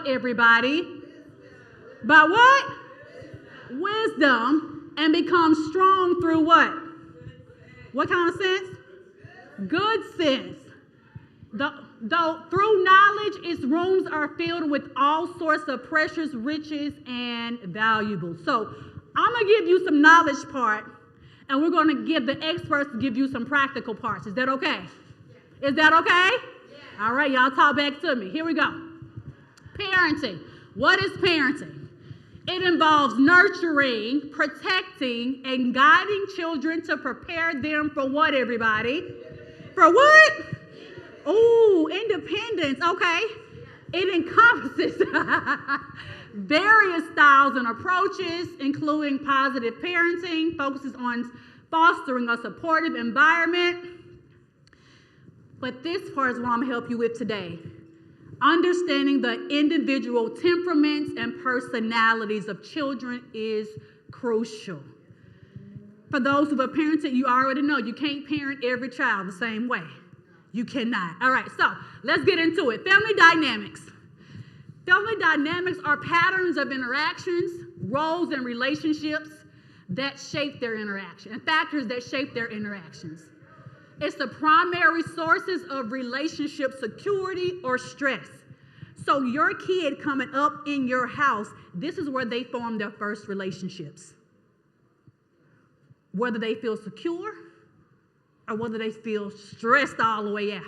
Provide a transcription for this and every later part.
what, everybody? By what? Wisdom, and become strong through what? What kind of sense? Good sense. Though through knowledge, its rooms are filled with all sorts of precious riches and valuables. So I'm going to give you some knowledge part, and we're going to give the experts to give you some practical parts. Is that okay? Yeah. Is that okay? Yeah. All right, y'all talk back to me. Here we go. Parenting. What is parenting? It involves nurturing, protecting, and guiding children to prepare them for what, everybody? For what? Oh, independence. Okay. It encompasses various styles and approaches, including positive parenting, focuses on fostering a supportive environment. But this part is what I'm going to help you with today. Understanding the individual temperaments and personalities of children is crucial. For those who have parented, you already know you can't parent every child the same way. You cannot. All right, so let's get into it. Family dynamics. Family dynamics are patterns of interactions, roles, and relationships that shape their interaction, and factors that shape their interactions. It's the primary sources of relationship security or stress. So your kid coming up in your house, this is where they form their first relationships. Whether they feel secure or whether they feel stressed all the way out.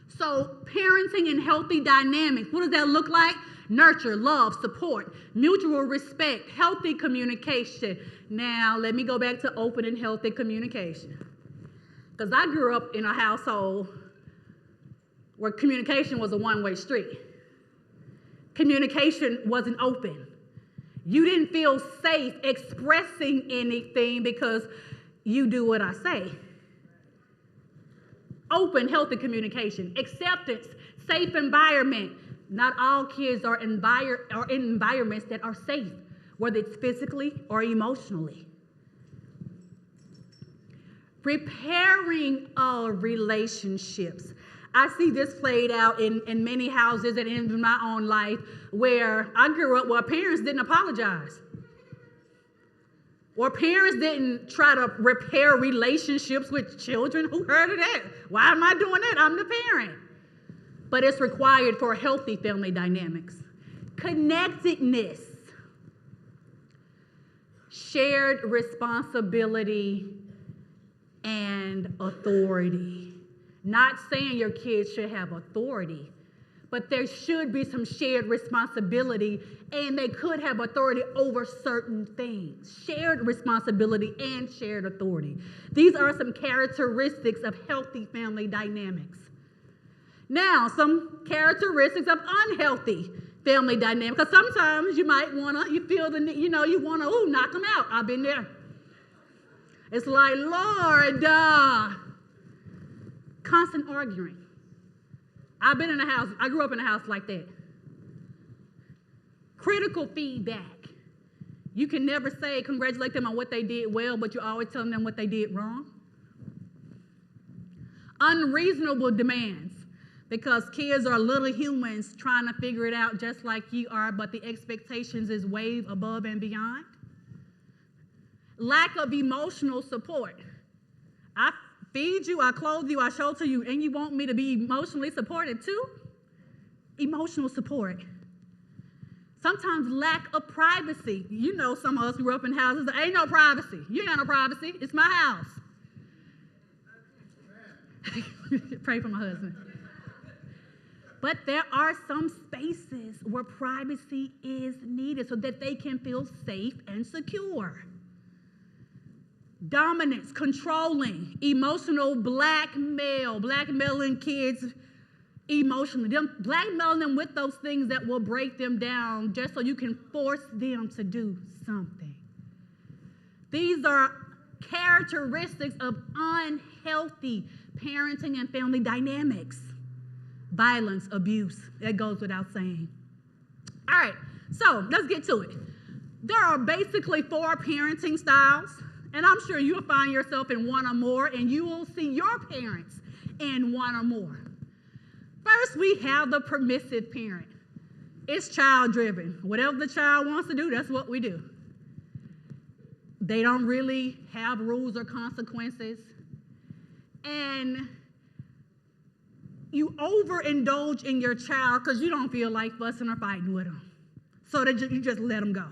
So parenting in healthy dynamics, what does that look like? Nurture, love, support, mutual respect, healthy communication. Now, let me go back to open and healthy communication. Because I grew up in a household where communication was a one-way street. Communication wasn't open. You didn't feel safe expressing anything because you do what I say. Open, healthy communication, acceptance, safe environment. Not all kids are in environments that are safe, whether it's physically or emotionally. Repairing relationships. I see this played out in many houses and in my own life where I grew up where parents didn't apologize. Or parents didn't try to repair relationships with children. Who heard of that? Why am I doing that? I'm the parent. But it's required for healthy family dynamics. Connectedness. Shared responsibility and authority. Not saying your kids should have authority, but there should be some shared responsibility, and they could have authority over certain things. Shared responsibility and shared authority. These are some characteristics of healthy family dynamics. Now, some characteristics of unhealthy family dynamics, because sometimes you might you feel the need, you want to, knock them out. I've been there. It's like, Lord, constant arguing. I grew up in a house like that. Critical feedback. You can never congratulate them on what they did well, but you're always telling them what they did wrong. Unreasonable demands, because kids are little humans trying to figure it out just like you are, but the expectations is way above and beyond. Lack of emotional support. I feed you, I clothe you, I shelter you, and you want me to be emotionally supported too? Emotional support. Sometimes lack of privacy. You know, some of us grew up in houses, there ain't no privacy. You ain't got no privacy. It's my house. Pray for my husband. But there are some spaces where privacy is needed so that they can feel safe and secure. Dominance, controlling, emotional blackmailing kids emotionally. Blackmailing them with those things that will break them down just so you can force them to do something. These are characteristics of unhealthy parenting and family dynamics. Violence, abuse, that goes without saying. All right, so let's get to it. There are basically 4 parenting styles, and I'm sure you'll find yourself in one or more, and you will see your parents in one or more. First, we have the permissive parent. It's child-driven. Whatever the child wants to do, that's what we do. They don't really have rules or consequences. And you overindulge in your child because you don't feel like fussing or fighting with them. So that you just let them go.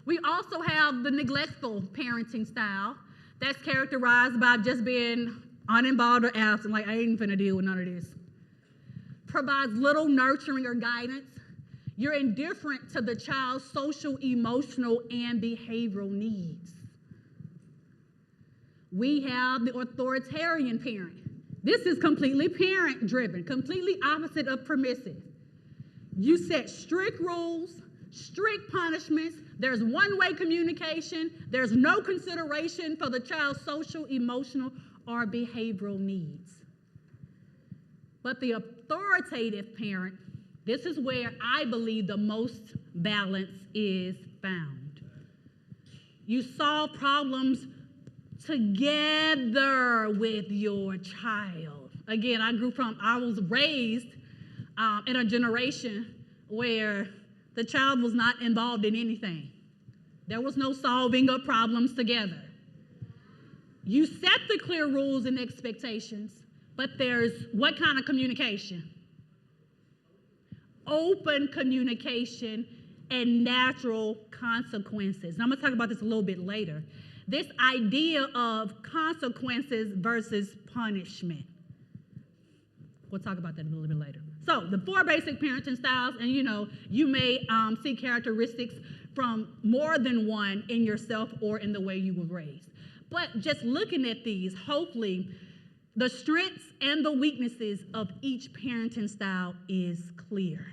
We also have the neglectful parenting style that's characterized by just being uninvolved or absent, like I ain't finna deal with none of this. Provides little nurturing or guidance. You're indifferent to the child's social, emotional, and behavioral needs. We have the authoritarian parent. This is completely parent-driven, completely opposite of permissive. You set strict rules, strict punishments. There's one-way communication. There's no consideration for the child's social, emotional, or behavioral needs. But the authoritative parent, this is where I believe the most balance is found. You solve problems together with your child. Again, I was raised in a generation where the child was not involved in anything. There was no solving of problems together. You set the clear rules and expectations, but there's what kind of communication? Open communication and natural consequences. Now, I'm going to talk about this a little bit later. This idea of consequences versus punishment. We'll talk about that a little bit later. So, the 4 basic parenting styles, and you may see characteristics from more than one in yourself or in the way you were raised. But just looking at these, hopefully, the strengths and the weaknesses of each parenting style is clear.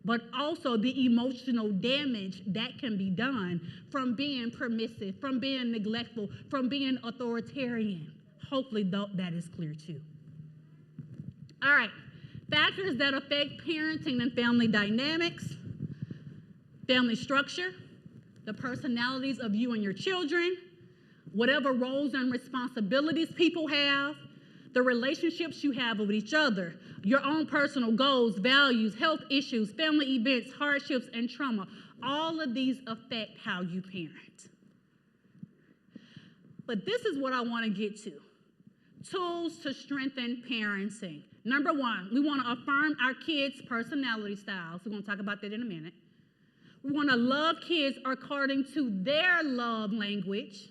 But also the emotional damage that can be done from being permissive, from being neglectful, from being authoritarian. Hopefully, that is clear too. All right, factors that affect parenting and family dynamics, family structure, the personalities of you and your children, whatever roles and responsibilities people have, the relationships you have with each other, your own personal goals, values, health issues, family events, hardships, and trauma. All of these affect how you parent. But this is what I want to get to. Tools to strengthen parenting. Number 1, we want to affirm our kids' personality styles. We're going to talk about that in a minute. We want to love kids according to their love language.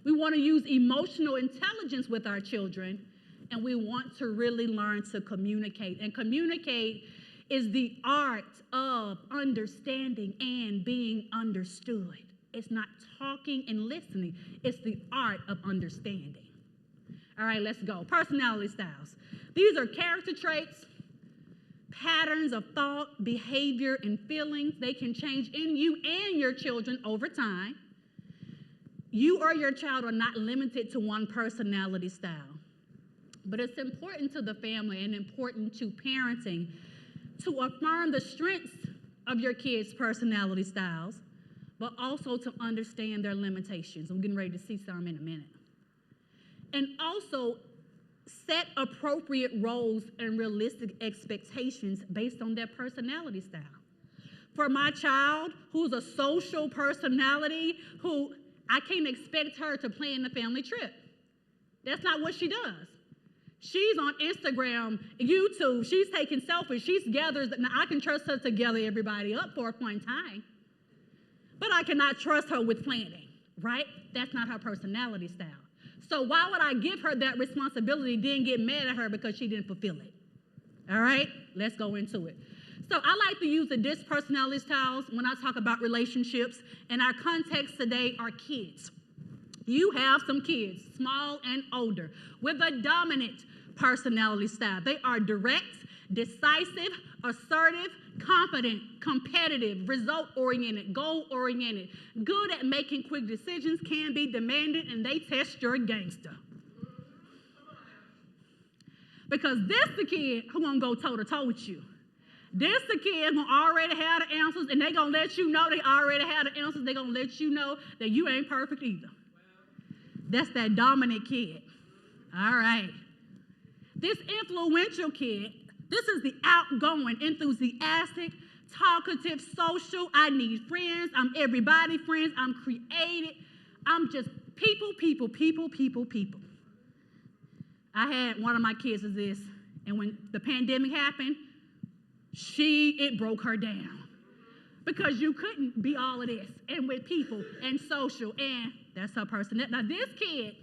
We want to use emotional intelligence with our children, and we want to really learn to communicate. And communicate is the art of understanding and being understood. It's not talking and listening. It's the art of understanding. All right, let's go. Personality styles. These are character traits, patterns of thought, behavior, and feelings. They can change in you and your children over time. You or your child are not limited to one personality style. But it's important to the family and important to parenting to affirm the strengths of your kids' personality styles, but also to understand their limitations. I'm getting ready to see some in a minute. And also set appropriate roles and realistic expectations based on their personality style. For my child, who's a social personality, who I can't expect her to plan the family trip. That's not what she does. She's on Instagram, YouTube, she's taking selfies, she's gathered. Now I can trust her to gather everybody up for a point in time, but I cannot trust her with planning, right? That's not her personality style. So why would I give her that responsibility, then get mad at her because she didn't fulfill it? All right, let's go into it. So I like to use the DISC personality styles when I talk about relationships, and our context today are kids. You have some kids, small and older, with a dominant personality style. They are direct, decisive, assertive, confident, competitive, result-oriented, goal-oriented, good at making quick decisions, can be demanding, and they test your gangster. Because this the kid who gonna go toe-to-toe with you. This the kid who already have the answers, and they gonna let you know they already have the answers. They gonna let you know that you ain't perfect either. That's that dominant kid. All right. This influential kid, this is the outgoing, enthusiastic, talkative, social. I need friends. I'm everybody friends. I'm creative. I'm just people. I had one of my kids is this, and when the pandemic happened, it broke her down. Because you couldn't be all of this, and with people, and social, and that's her personality. Now this kid,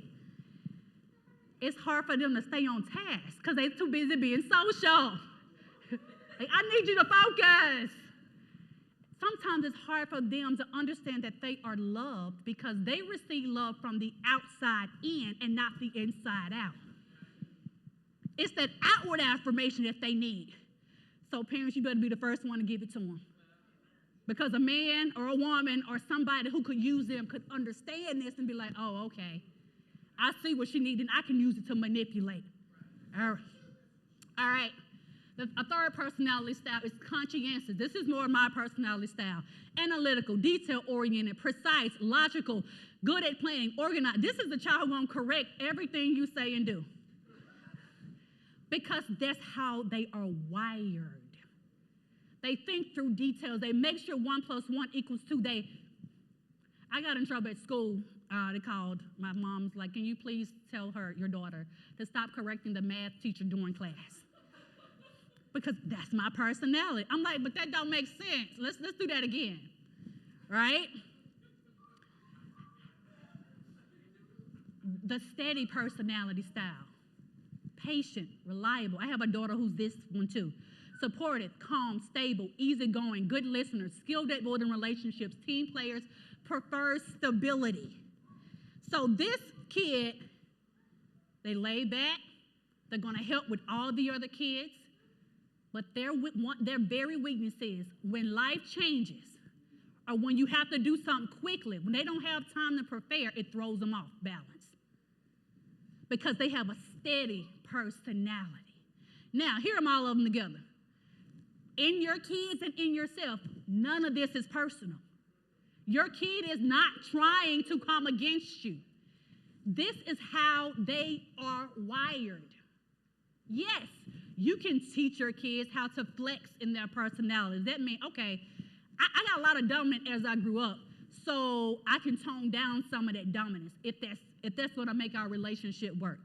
it's hard for them to stay on task because they're too busy being social. Like, I need you to focus. Sometimes it's hard for them to understand that they are loved because they receive love from the outside in and not the inside out. It's that outward affirmation that they need. So parents, you better be the first one to give it to them. Because a man or a woman or somebody who could use them could understand this and be like, oh, okay. I see what she needs and I can use it to manipulate. All right. A third personality style is conscientious. This is more of my personality style. Analytical, detail-oriented, precise, logical, good at planning, organized. This is the child who's going to correct everything you say and do. Because that's how they are wired. They think through details. They make sure 1 + 1 = 2. I got in trouble at school. They called. My mom's like, can you please tell your daughter to stop correcting the math teacher during class? Because that's my personality. I'm like, but that don't make sense. Let's do that again, right? The steady personality style. Patient, reliable. I have a daughter who's this one too. Supportive, calm, stable, easygoing, good listeners, skilled at building relationships, team players, prefers stability. So this kid, they lay back. They're going to help with all the other kids. But their very weakness is when life changes or when you have to do something quickly, when they don't have time to prepare, it throws them off balance. Because they have a steady personality. Now, hear them all of them together. In your kids and in yourself, none of this is personal. Your kid is not trying to come against you. This is how they are wired. Yes, you can teach your kids how to flex in their personalities. That means, okay, I got a lot of dominant as I grew up, so I can tone down some of that dominance if that's going to make our relationship work.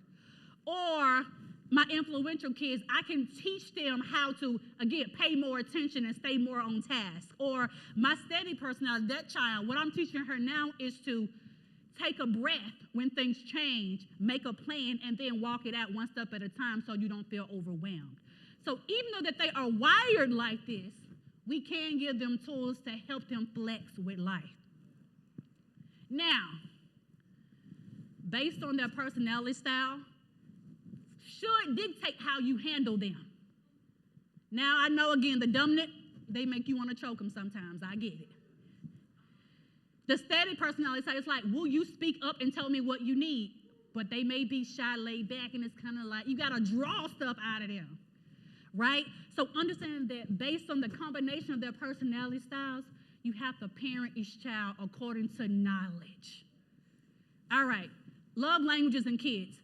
Or my influential kids, I can teach them how to, again, pay more attention and stay more on task. Or my steady personality, that child, what I'm teaching her now is to take a breath when things change, make a plan, and then walk it out one step at a time so you don't feel overwhelmed. So even though that they are wired like this, we can give them tools to help them flex with life. Now, based on their personality style, should dictate how you handle them. Now, I know, again, the dominant, they make you want to choke them sometimes. I get it. The steady personality style is like, will you speak up and tell me what you need? But they may be shy, laid back, and it's kind of like you got to draw stuff out of them, right? So understand that based on the combination of their personality styles, you have to parent each child according to knowledge. All right, love languages in kids.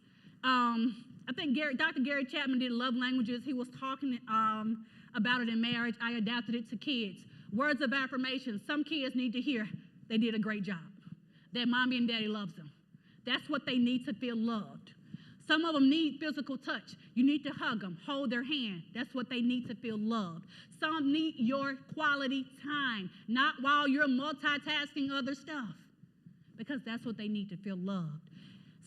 I think Dr. Gary Chapman did love languages. He was talking about it in marriage. I adapted it to kids. Words of affirmation. Some kids need to hear they did a great job, that mommy and daddy loves them. That's what they need to feel loved. Some of them need physical touch. You need to hug them, hold their hand. That's what they need to feel loved. Some need your quality time, not while you're multitasking other stuff, because that's what they need to feel loved.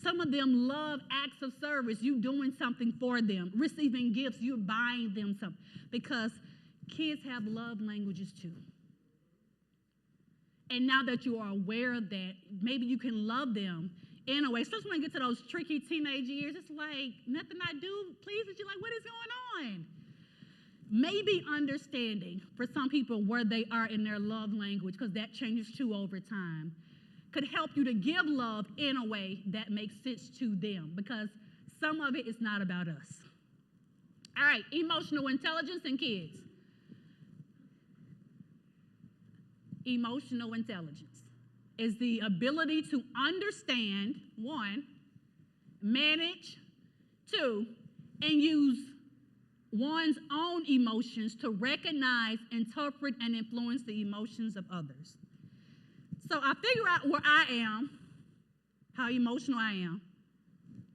Some of them love acts of service, you doing something for them, receiving gifts, you buying them something, because kids have love languages too. And now that you are aware of that, maybe you can love them in a way, especially when you get to those tricky teenage years. It's like, nothing I do pleases you. Like, what is going on? Maybe understanding for some people where they are in their love language, because that changes too over time, could help you to give love in a way that makes sense to them, because some of it is not about us. All right, emotional intelligence in kids. Emotional intelligence is the ability to understand, 1, manage, 2, and use one's own emotions to recognize, interpret, and influence the emotions of others. So I figure out where I am, how emotional I am.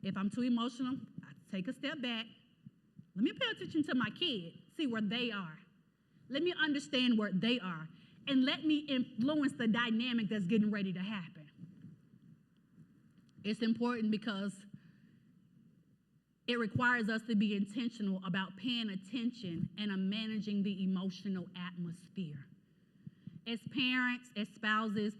If I'm too emotional, I take a step back. Let me pay attention to my kid, see where they are. Let me understand where they are, and let me influence the dynamic that's getting ready to happen. It's important because it requires us to be intentional about paying attention and managing the emotional atmosphere. As parents, as spouses,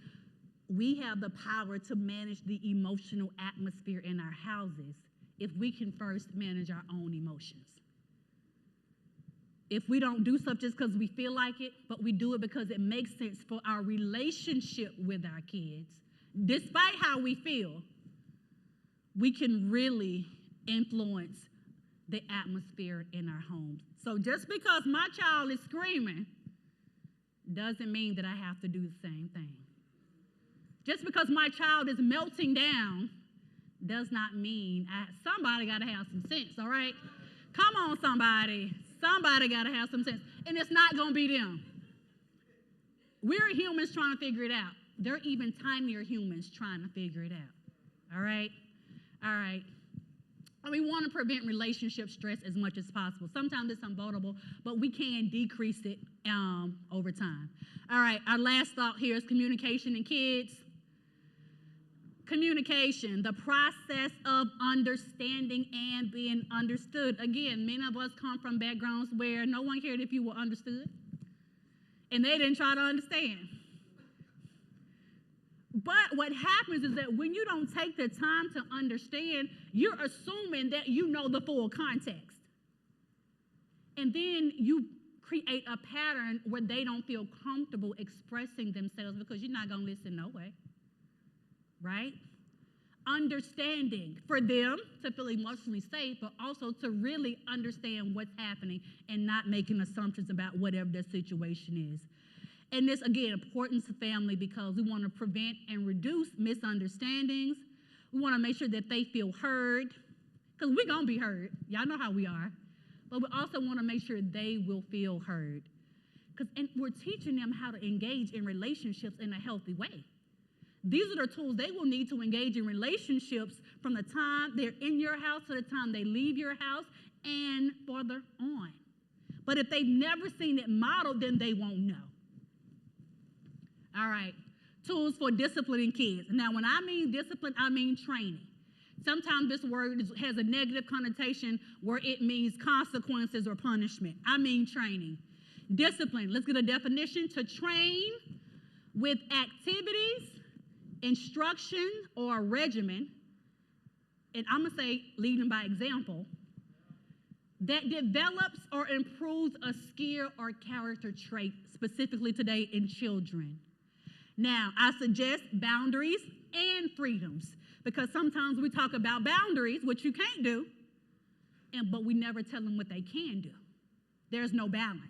we have the power to manage the emotional atmosphere in our houses if we can first manage our own emotions. If we don't do stuff just because we feel like it, but we do it because it makes sense for our relationship with our kids, despite how we feel, we can really influence the atmosphere in our homes. So just because my child is screaming doesn't mean that I have to do the same thing. Just because my child is melting down does not mean somebody got to have some sense, all right? Come on, somebody. Somebody got to have some sense. And it's not going to be them. We're humans trying to figure it out. They're even tinier humans trying to figure it out. All right? All right. We want to prevent relationship stress as much as possible. Sometimes it's unavoidable, but we can decrease it over time. All right. Our last thought here is communication in kids. Communication, the process of understanding and being understood. Again, many of us come from backgrounds where no one cared if you were understood, and they didn't try to understand. But what happens is that when you don't take the time to understand, you're assuming that you know the full context. And then you create a pattern where they don't feel comfortable expressing themselves because you're not going to listen no way. Right? Understanding for them to feel emotionally safe, but also to really understand what's happening and not making assumptions about whatever their situation is. And this, again, important to family because we want to prevent and reduce misunderstandings. We want to make sure that they feel heard because we're going to be heard. Y'all know how we are. But we also want to make sure they will feel heard. And we're teaching them how to engage in relationships in a healthy way. These are the tools they will need to engage in relationships from the time they're in your house to the time they leave your house and further on. But if they've never seen it modeled, then they won't know. All right, tools for disciplining kids. Now, when I mean discipline, I mean training. Sometimes this word has a negative connotation where it means consequences or punishment. I mean training. Discipline, let's get a definition: to train with activities, instruction, or a regimen, and I'm going to say leading by example, that develops or improves a skill or character trait, specifically today in children. Now, I suggest boundaries and freedoms, because sometimes we talk about boundaries, which you can't do, but we never tell them what they can do. There's no balance.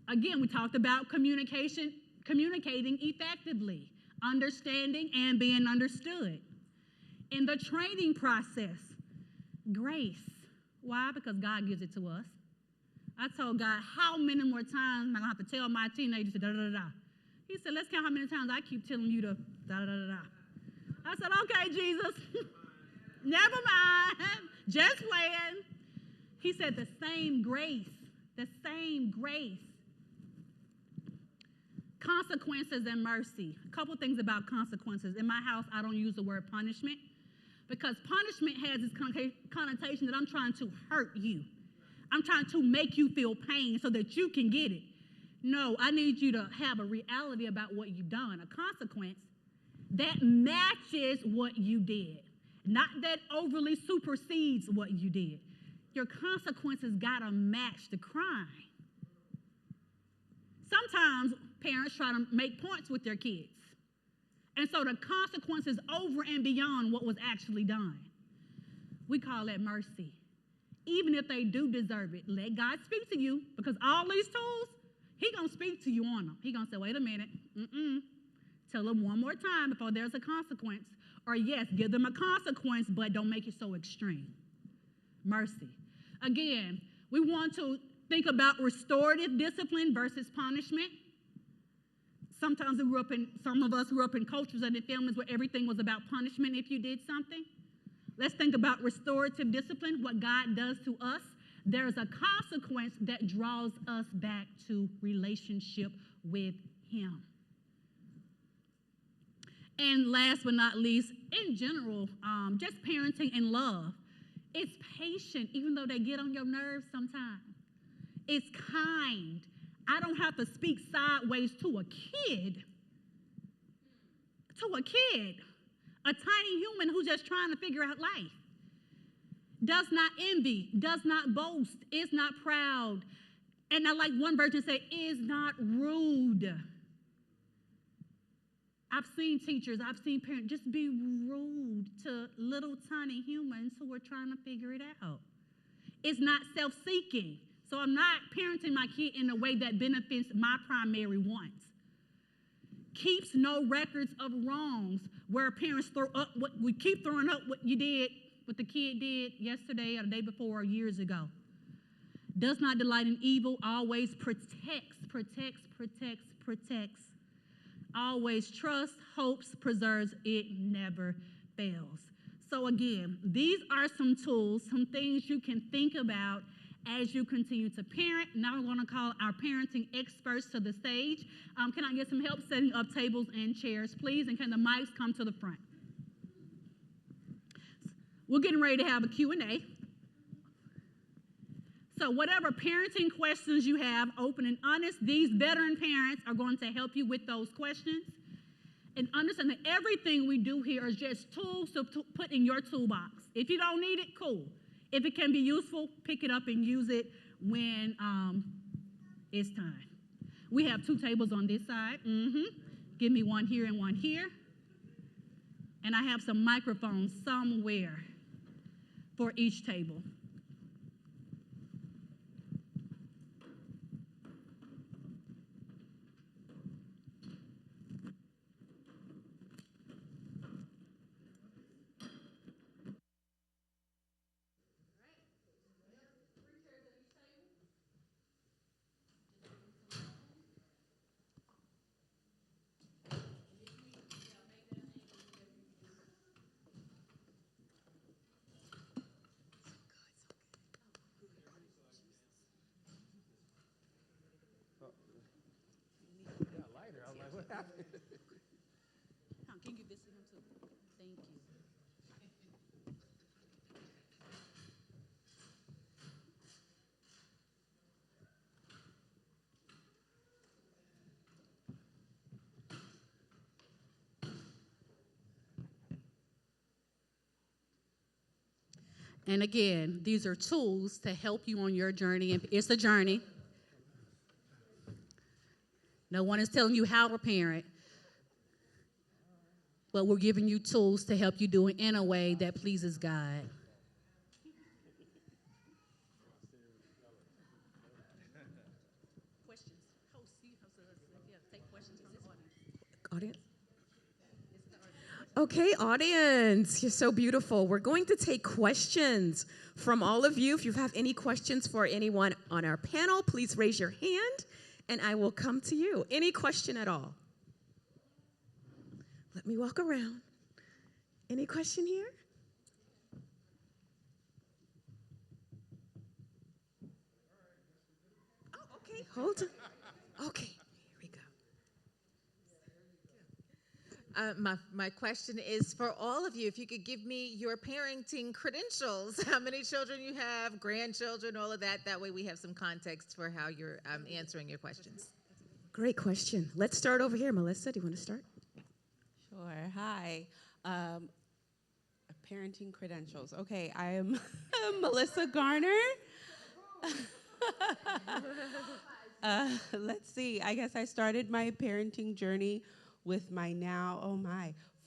Again, we talked about communicating effectively, understanding and being understood. In the training process, grace. Why? Because God gives it to us. I told God, how many more times am I going to have to tell my teenagers to da-da-da-da? He said, let's count how many times I keep telling you to da-da-da-da. I said, okay, Jesus. Never mind. Just playing. He said, the same grace. The same grace. Consequences and mercy. A couple things about consequences. In my house, I don't use the word punishment because punishment has this connotation that I'm trying to hurt you. I'm trying to make you feel pain so that you can get it. No, I need you to have a reality about what you've done, a consequence that matches what you did, not that overly supersedes what you did. Your consequences got to match the crime. Sometimes parents try to make points with their kids, and so the consequence is over and beyond what was actually done. We call that mercy. Even if they do deserve it, let God speak to you, because all these tools, He's going to speak to you on them. He's going to say, wait a minute, tell them one more time before there's a consequence. Or yes, give them a consequence, but don't make it so extreme. Mercy. Again, we want to think about restorative discipline versus punishment. Sometimes some of us grew up in cultures and in families where everything was about punishment if you did something. Let's think about restorative discipline, what God does to us. There's a consequence that draws us back to relationship with Him. And last but not least, in general, just parenting and love. It's patient, even though they get on your nerves sometimes. It's kind. I don't have to speak sideways to a kid. A tiny human who's just trying to figure out life. Does not envy, does not boast, is not proud. And I like one version say, is not rude. I've seen teachers, I've seen parents just be rude to little tiny humans who are trying to figure it out. It's not self-seeking. So I'm not parenting my kid in a way that benefits my primary wants. Keeps no records of wrongs where parents throw up what we keep throwing up what the kid did yesterday or the day before or years ago. Does not delight in evil, always protects. Always trusts, hopes, preserves, it never fails. So again, these are some tools, some things you can think about as you continue to parent. Now we're going to call our parenting experts to the stage. Can I get some help setting up tables and chairs, please? And can the mics come to the front? We're getting ready to have a Q&A. So whatever parenting questions you have, open and honest, these veteran parents are going to help you with those questions. And understand that everything we do here is just tools to put in your toolbox. If you don't need it, cool. If it can be useful, pick it up and use it when it's time. We have 2 tables on this side. Give me one here and one here. And I have some microphones somewhere for each table. Can you give this to him too? Thank you. And again, these are tools to help you on your journey. And it's a journey. No one is telling you how to parent, but we're giving you tools to help you do it in a way that pleases God. Questions? Take questions from the audience. Okay, audience, you're so beautiful. We're going to take questions from all of you. If you have any questions for anyone on our panel, please raise your hand and I will come to you. Any question at all? Let me walk around. Any question here? Oh, okay, hold on. Okay. My question is for all of you, if you could give me your parenting credentials, how many children you have, grandchildren, all of that. That way we have some context for how you're answering your questions. Great question. Let's start over here. Melissa, do you want to start? Sure. Hi. Parenting credentials. Okay, I am Melissa Garner. Let's see. I guess I started my parenting journey with my now,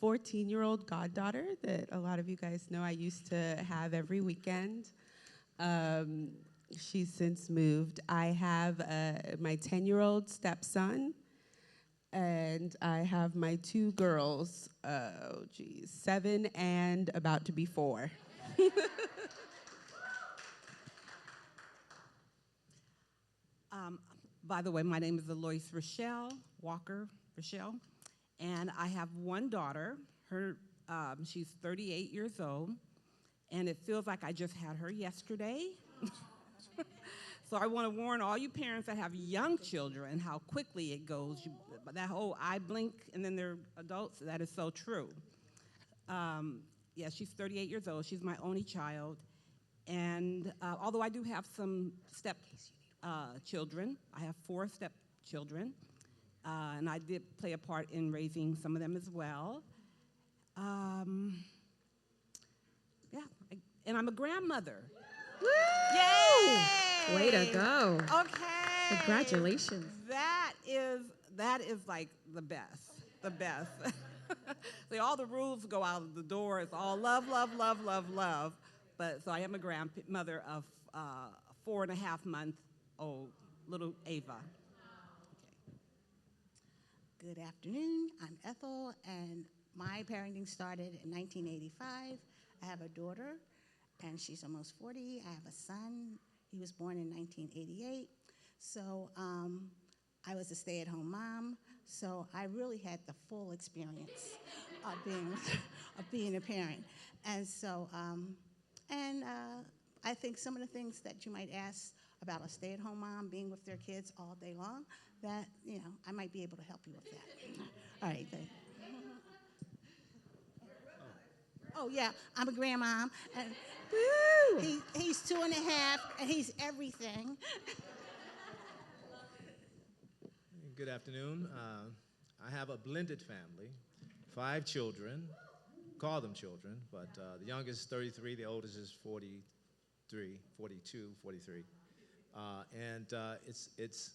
14-year-old goddaughter that a lot of you guys know I used to have every weekend. She's since moved. I have my 10-year-old stepson, and I have my 2 girls, 7 and about to be 4. By the way, my name is Alois Rochelle, Walker Rochelle, and I have one daughter. She's 38 years old, and it feels like I just had her yesterday. So I want to warn all you parents that have young children how quickly it goes. That whole eye blink and then they're adults, that is so true. Yeah, she's 38 years old. She's my only child. And although I do have some step children, I have 4 step children, and I did play a part in raising some of them as well. Yeah, and I'm a grandmother. Woo! Yay! Way to go. Okay. Congratulations. That is like the best, the best. See, all the rules go out of the door. It's all love, love, love, love, love. But so I am a grandmother of 4.5-month-old little Ava. Good afternoon. I'm Ethel, and my parenting started in 1985. I have a daughter, and she's almost 40. I have a son. He was born in 1988. So I was a stay-at-home mom, so I really had the full experience of being a parent. And so, I think some of the things that you might ask about a stay-at-home mom being with their kids all day long, that, I might be able to help you with that. All right, thank you. Oh, yeah, I'm a grandmom. And he's 2.5, and he's everything. Good afternoon. I have a blended family, 5 children. Call them children, but the youngest is 33, the oldest is 42, 43. It's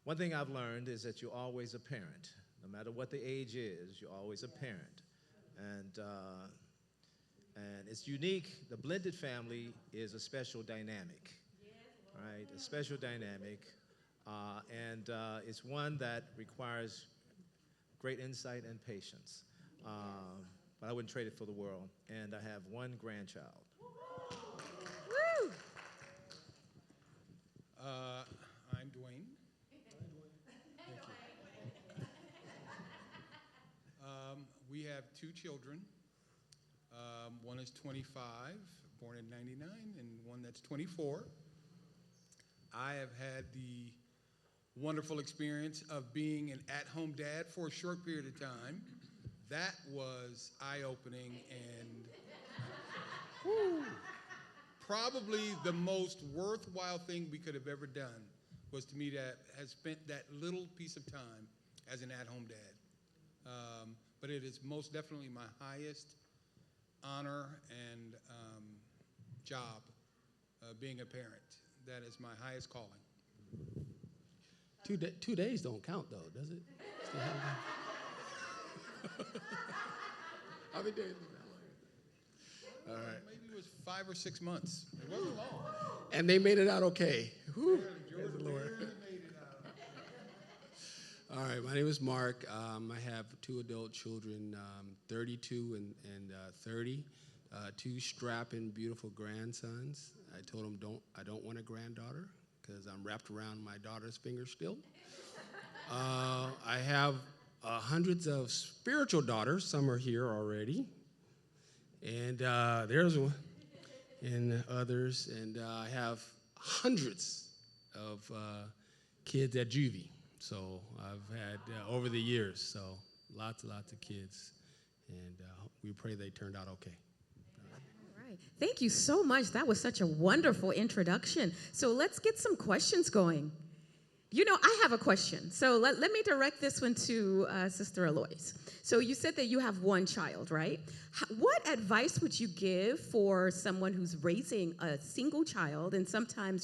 one thing I've learned is that you're always a parent. No matter what the age is, you're always a parent. And it's unique. The blended family is a special dynamic, right? A special dynamic. And it's one that requires great insight and patience. But I wouldn't trade it for the world. And I have 1 grandchild. Woo! I'm Dwayne. Thank you. We have 2 children. One is 25, born in 99, and one that's 24. I have had the wonderful experience of being an at-home dad for a short period of time. That was eye-opening and probably the most worthwhile thing we could have ever done was to me that has spent that little piece of time as an at-home dad. But it is most definitely my highest honor and job, being a parent. That is my highest calling. 2 days don't count, though, does it? Still how many days is that? All right. Maybe it was 5 or 6 months. It wasn't long. And they made it out okay. Whew. Praise the Lord. Made it out. All right, my name is Mark. I have 2 adult children, 32 and 30, 2 strapping, beautiful grandsons. I told them I don't want a granddaughter because I'm wrapped around my daughter's finger still. I have hundreds of spiritual daughters. Some are here already. And there's one, and others. And I have hundreds of kids at juvie. So I've had over the years, so lots and lots of kids. And we pray they turned out okay. All right. Thank you so much. That was such a wonderful introduction. So let's get some questions going. I have a question. So let me direct this one to Sister Alois. So you said that you have 1 child, right? What advice would you give for someone who's raising a single child? And sometimes,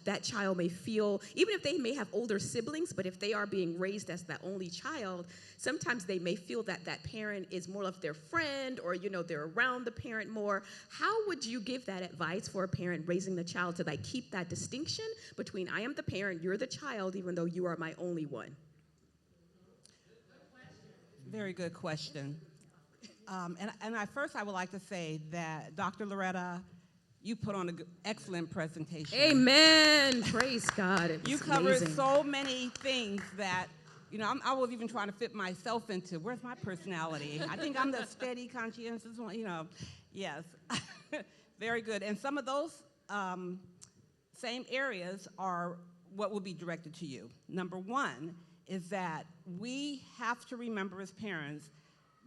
that child may feel, even if they may have older siblings, but if they are being raised as the only child, sometimes they may feel that that parent is more of their friend or, they're around the parent more. How would you give that advice for a parent raising the child to keep that distinction between I am the parent, you're the child, even though you are my only one? Very good question. And first I would like to say that Dr. Loretta, You put on an excellent presentation. Amen. Praise God. It was You covered amazing. so many things that, I was even trying to fit myself into. Where's my personality? I think I'm the steady, conscientious one, Yes. Very good. And some of those same areas are what will be directed to you. Number one is that we have to remember as parents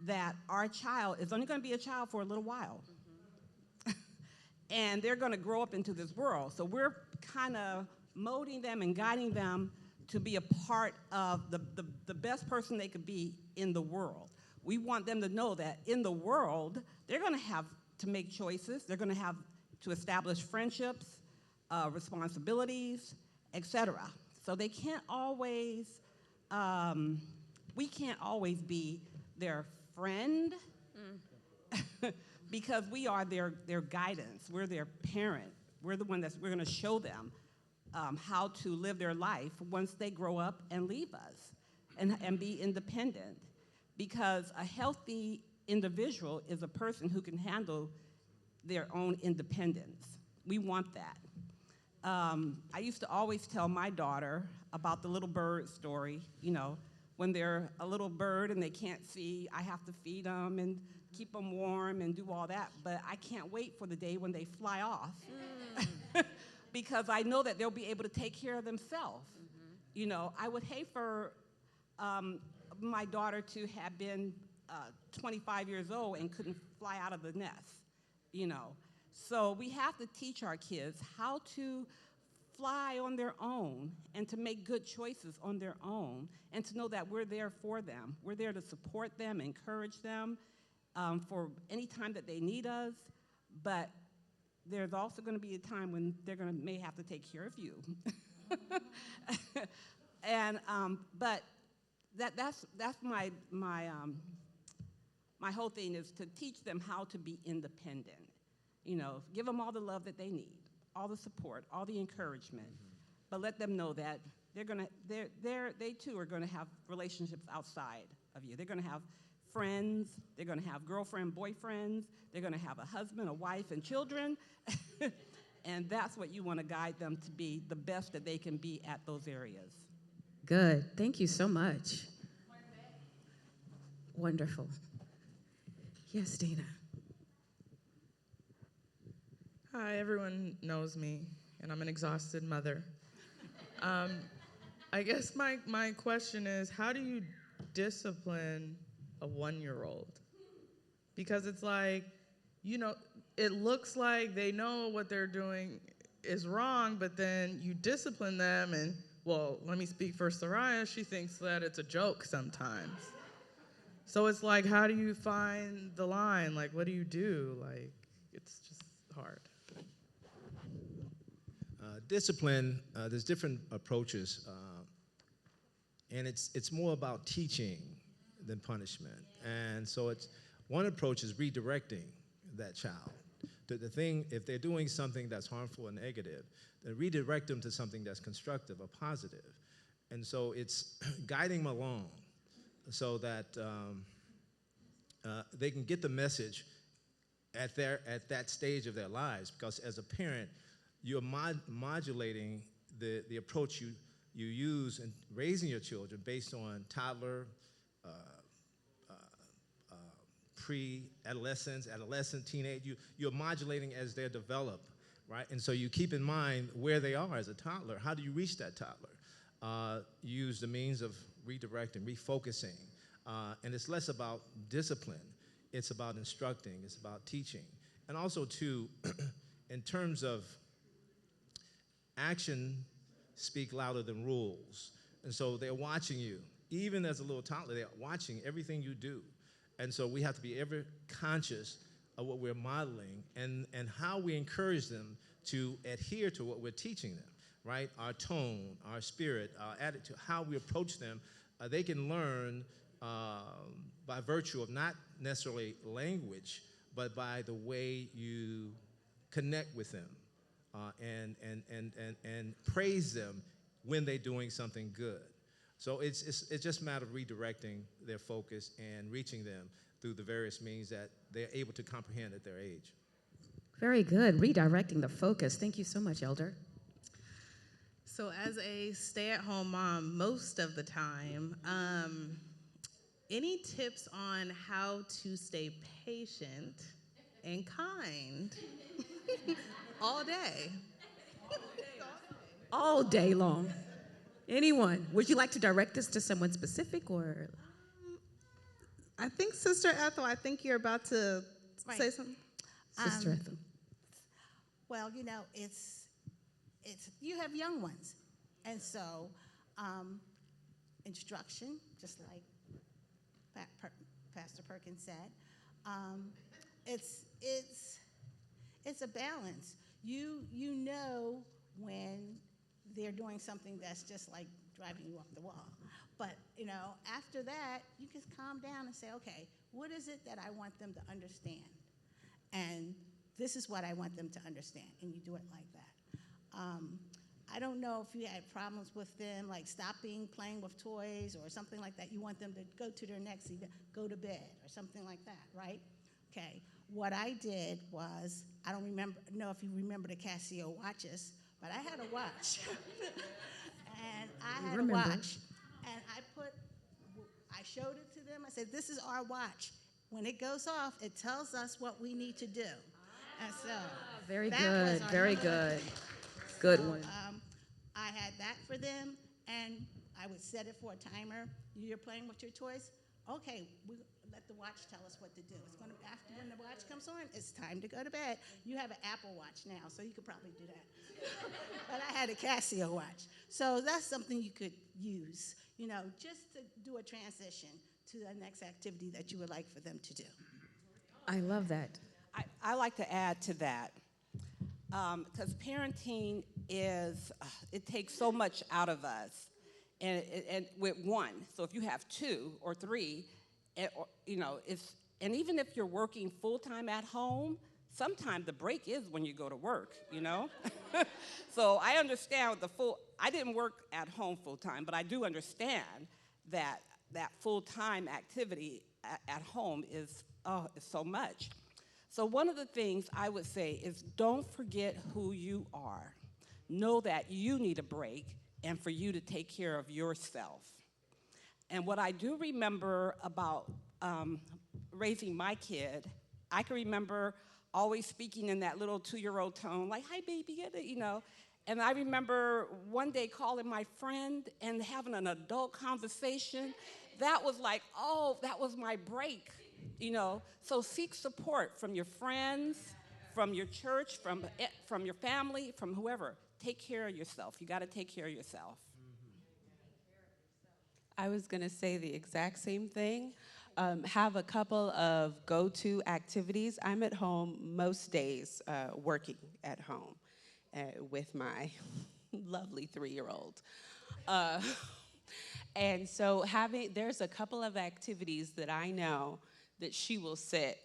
that our child is only going to be a child for a little while. And they're going to grow up into this world. So we're kind of molding them and guiding them to be a part of the best person they could be in the world. We want them to know that in the world, they're going to have to make choices. They're going to have to establish friendships, responsibilities, etc. So they can't always, we can't always be their friend. Because we are their guidance. We're their parent. We're the one we're going to show them how to live their life once they grow up and leave us and be independent. Because a healthy individual is a person who can handle their own independence. We want that. I used to always tell my daughter about the little bird story. When they're a little bird and they can't see, I have to feed them and keep them warm and do all that, but I can't wait for the day when they fly off because I know that they'll be able to take care of themselves. I would hate for my daughter to have been 25 years old and couldn't fly out of the nest, So we have to teach our kids how to fly on their own and to make good choices on their own and to know that we're there for them. We're there to support them, encourage them, for any time that they need us, but there's also going to be a time when may have to take care of you. And but that's my whole thing is to teach them how to be independent. Give them all the love that they need, all the support, all the encouragement, but let them know that they too are going to have relationships outside of you. They're going to have friends, they're going to have girlfriend, boyfriends, they're going to have a husband, a wife, and children. And that's what you want to guide them to be the best that they can be at those areas. Good. Thank you so much. Wonderful. Yes, Dana. Hi, everyone knows me, and I'm an exhausted mother. I guess my question is, how do you discipline a 1-year-old? Because it's like, it looks like they know what they're doing is wrong, but then you discipline them and, well, let me speak for Soraya, she thinks that it's a joke sometimes. So it's like, how do you find the line? Like, what do you do? Like, it's just hard. Discipline, there's different approaches, and it's more about teaching than punishment. And so one approach is redirecting that child. The thing, if they're doing something that's harmful or negative, then redirect them to something that's constructive or positive. And so it's guiding them along so that they can get the message at that stage of their lives. Because as a parent, you're modulating the approach you use in raising your children based on toddler, pre-adolescence, adolescent, teenage. You're modulating as they're developed, right? And so you keep in mind where they are as a toddler. How do you reach that toddler? You use the means of redirecting, refocusing. And it's less about discipline. It's about instructing. It's about teaching. And also, too, in terms of action speak louder than rules. And so they're watching you. Even as a little toddler, they're watching everything you do. And so we have to be ever conscious of what we're modeling and how we encourage them to adhere to what we're teaching them, right? Our tone, our spirit, our attitude, how we approach them. They can learn by virtue of not necessarily language, but by the way you connect with them and praise them when they're doing something good. So it's just a matter of redirecting their focus and reaching them through the various means that they're able to comprehend at their age. Very good. Redirecting the focus. Thank you so much, Elder. So as a stay-at-home mom, most of the time, any tips on how to stay patient and kind all day? All day long. Anyone? Would you like to direct this to someone specific or? I think Sister Ethel, I think you're about to say something. Sister Ethel. Well, it's you have young ones, and so instruction, just like Pastor Perkins said, it's a balance. You know when they're doing something that's just like driving you off the wall. But, after that, you can calm down and say, okay, what is it that I want them to understand? And this is what I want them to understand, and you do it like that. I don't know if you had problems with them, like stopping playing with toys or something like that. You want them to go to their next event, go to bed or something like that, right? Okay, what I did was, I don't know if you remember the Casio watches, but I had a watch. And I had a watch, and I showed it to them. I said, this is our watch. When it goes off, it tells us what we need to do. And so Very that good, was our very number good. one. Good So, one. I had that for them, and I would set it for a timer. You're playing with your toys? Okay, let the watch tell us what to do. It's going to, after when the watch comes on, it's time to go to bed. You have an Apple Watch now, so you could probably do that. But I had a Casio watch. So that's something you could use, just to do a transition to the next activity that you would like for them to do. I love that. I like to add to that, because parenting it takes so much out of us, and with one. So if you have two or three, and even if you're working full-time at home, sometimes the break is when you go to work, So I understand I didn't work at home full-time, but I do understand that full-time activity at home is so much. So one of the things I would say is don't forget who you are. Know that you need a break and for you to take care of yourself. And what I do remember about raising my kid, I can remember always speaking in that little 2-year-old tone, like, hi, baby, And I remember one day calling my friend and having an adult conversation. That was like, that was my break. So seek support from your friends, from your church, from your family, from whoever. Take care of yourself. You got to take care of yourself. I was going to say the exact same thing. Have a couple of go-to activities. I'm at home most days, working at home with my lovely 3-year-old. And so there's a couple of activities that I know that she will sit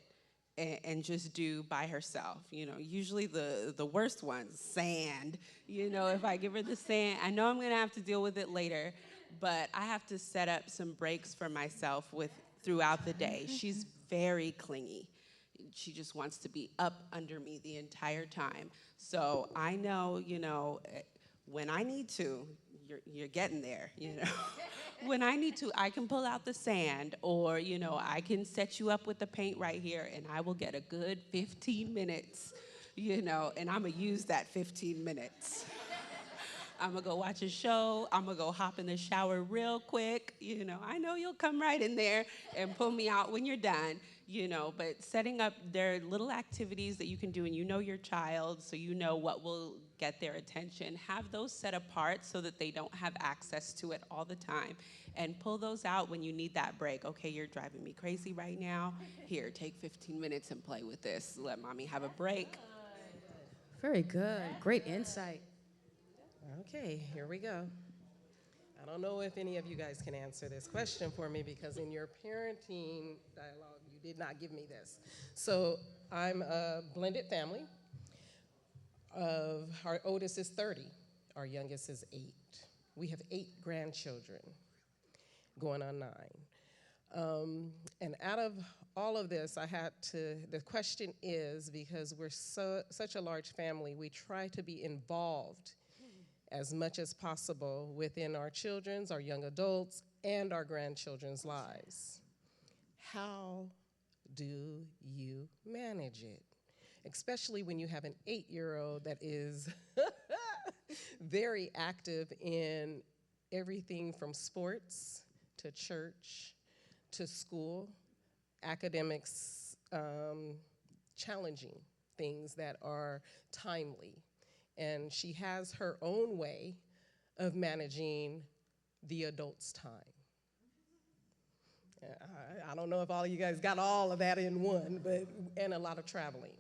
and just do by herself. Usually the worst ones, sand. If I give her the sand, I know I'm gonna have to deal with it later, but I have to set up some breaks for myself throughout the day. She's very clingy. She just wants to be up under me the entire time. So I know, when I need to, you're getting there, When I need to, I can pull out the sand, or, I can set you up with the paint right here, and I will get a good 15 minutes, and I'm going to use that 15 minutes. I'm going to go watch a show. I'm going to go hop in the shower real quick. I know you'll come right in there and pull me out when you're done, but setting up their little activities that you can do, and your child, so you know what will get their attention. Have those set apart so that they don't have access to it all the time, and pull those out when you need that break. Okay, you're driving me crazy right now. Here, take 15 minutes and play with this. Let mommy have a break. Very good. Great insight. Okay, here we go. I don't know if any of you guys can answer this question for me, because in your parenting dialogue, you did not give me this. So I'm a blended family. Our oldest is 30. Our youngest is 8. We have 8 grandchildren, going on 9. And out of all of this, the question is, because we're such a large family, we try to be involved as much as possible within our children's, our young adults, and our grandchildren's lives. How do you manage it? Especially when you have an 8-year-old that is very active in everything from sports to church to school, academics, challenging things that are timely. And she has her own way of managing the adult's time. I don't know if all of you guys got all of that in one, and a lot of traveling.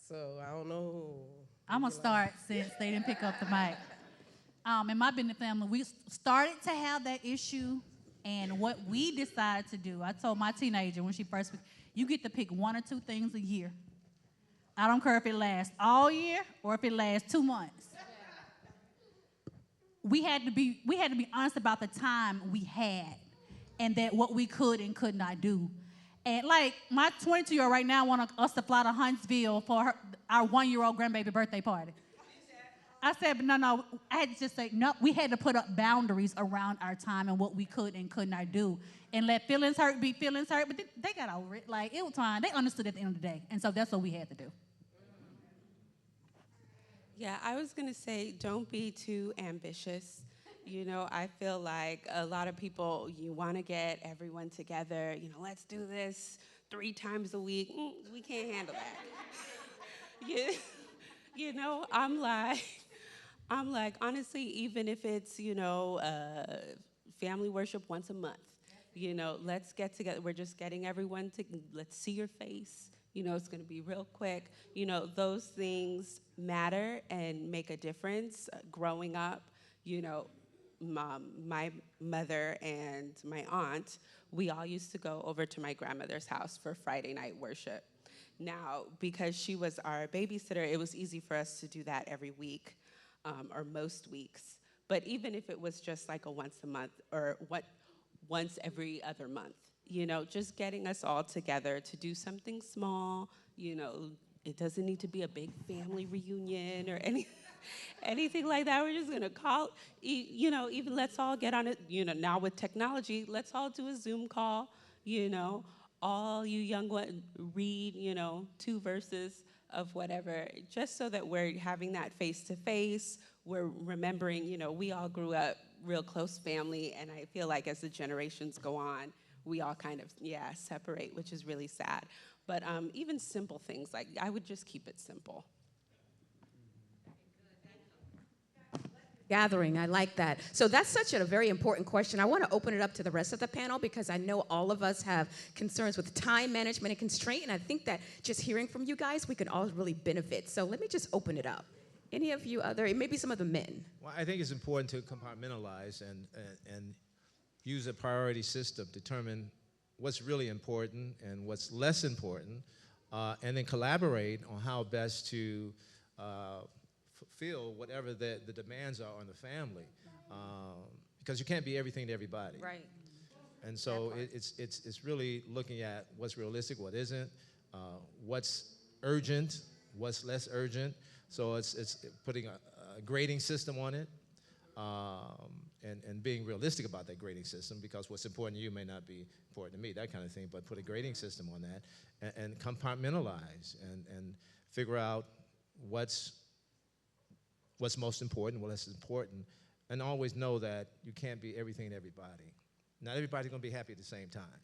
So I don't know. I'm going to start since they didn't pick up the mic. In my business family, we started to have that issue, and what we decided to do, I told my teenager when she first, you get to pick 1 or 2 things a year. I don't care if it lasts all year or if it lasts 2 months. We had to be honest about the time we had and that what we could and could not do. And like my 22-year-old right now wants us to fly to Huntsville for our 1-year-old grandbaby birthday party. I said, but no, I had to just say, no, we had to put up boundaries around our time and what we could and could not do. And let feelings hurt be feelings hurt, but they got over it. Like, it was fine. They understood at the end of the day. And so that's what we had to do. Yeah, I was going to say, don't be too ambitious. You know, I feel like a lot of people, you want to get everyone together, let's do this 3 times a week. We can't handle that. I'm like, honestly, even if it's, family worship once a month, let's get together. We're just getting everyone to, let's see your face. It's going to be real quick. Those things matter and make a difference. Growing up, my mother and my aunt, we all used to go over to my grandmother's house for Friday night worship. Now, because she was our babysitter, it was easy for us to do that every week, or most weeks. But even if it was just like a once a month or once every other month, just getting us all together to do something small, it doesn't need to be a big family reunion or anything like that. We're just gonna call, even let's all get on it, now with technology, let's all do a Zoom call, all you young ones read, 2 verses of whatever, just so that we're having that face-to-face. We're remembering, we all grew up real close family, and I feel like as the generations go on, we all kind of, separate, which is really sad. But even simple things, like I would just keep it simple. Gathering, I like that. So that's such a very important question. I want to open it up to the rest of the panel because I know all of us have concerns with time management and constraint, and I think that just hearing from you guys, we can all really benefit. So let me just open it up. Any of you maybe some of the men? Well, I think it's important to compartmentalize and use a priority system, determine what's really important and what's less important, and then collaborate on how best to fulfill whatever the demands are on the family, because you can't be everything to everybody. Right. And so it's really looking at what's realistic, what isn't, what's urgent, what's less urgent. So it's putting a grading system on it, and being realistic about that grading system, because what's important to you may not be important to me, that kind of thing. But put a grading system on that, and compartmentalize and figure out what's most important, what's less important, and always know that you can't be everything to everybody. Not everybody's going to be happy at the same time,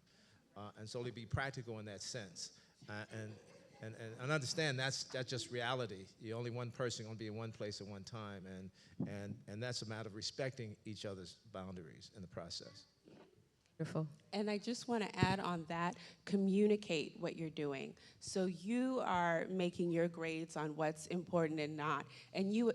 and so be practical in that sense, and understand that's just reality. You're only one person going to be in one place at one time, and that's a matter of respecting each other's boundaries in the process. Beautiful. And I just want to add on that, communicate what you're doing. So you are making your grades on what's important and not. And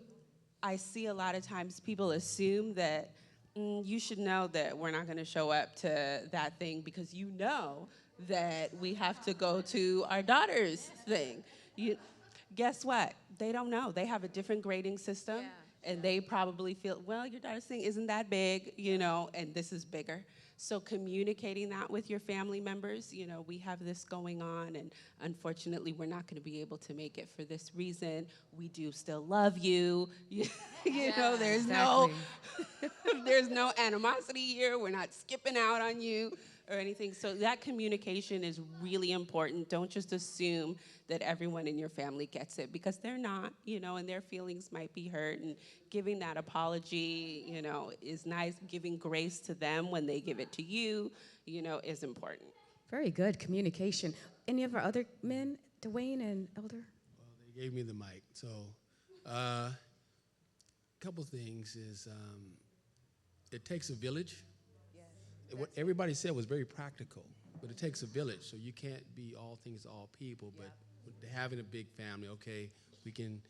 I see a lot of times people assume that you should know that we're not going to show up to that thing because you know that we have to go to our daughter's thing. Guess what? They don't know. They have a different grading system. And they probably feel, well, your daughter's thing isn't that big, and this is bigger. So communicating that with your family members, we have this going on, and unfortunately, we're not going to be able to make it for this reason. We do still love you. There's there's no animosity here. We're not skipping out on you or anything. So that communication is really important. Don't just assume that everyone in your family gets it, because they're not, and their feelings might be hurt. And giving that apology, is nice. Giving grace to them when they give it to you, is important. Very good communication. Any of our other men, Dwayne and Elder? Well, they gave me the mic. So a couple things is it takes a village. What everybody said was very practical, but it takes a village. So you can't be all things to all people, but having a big family, okay, we can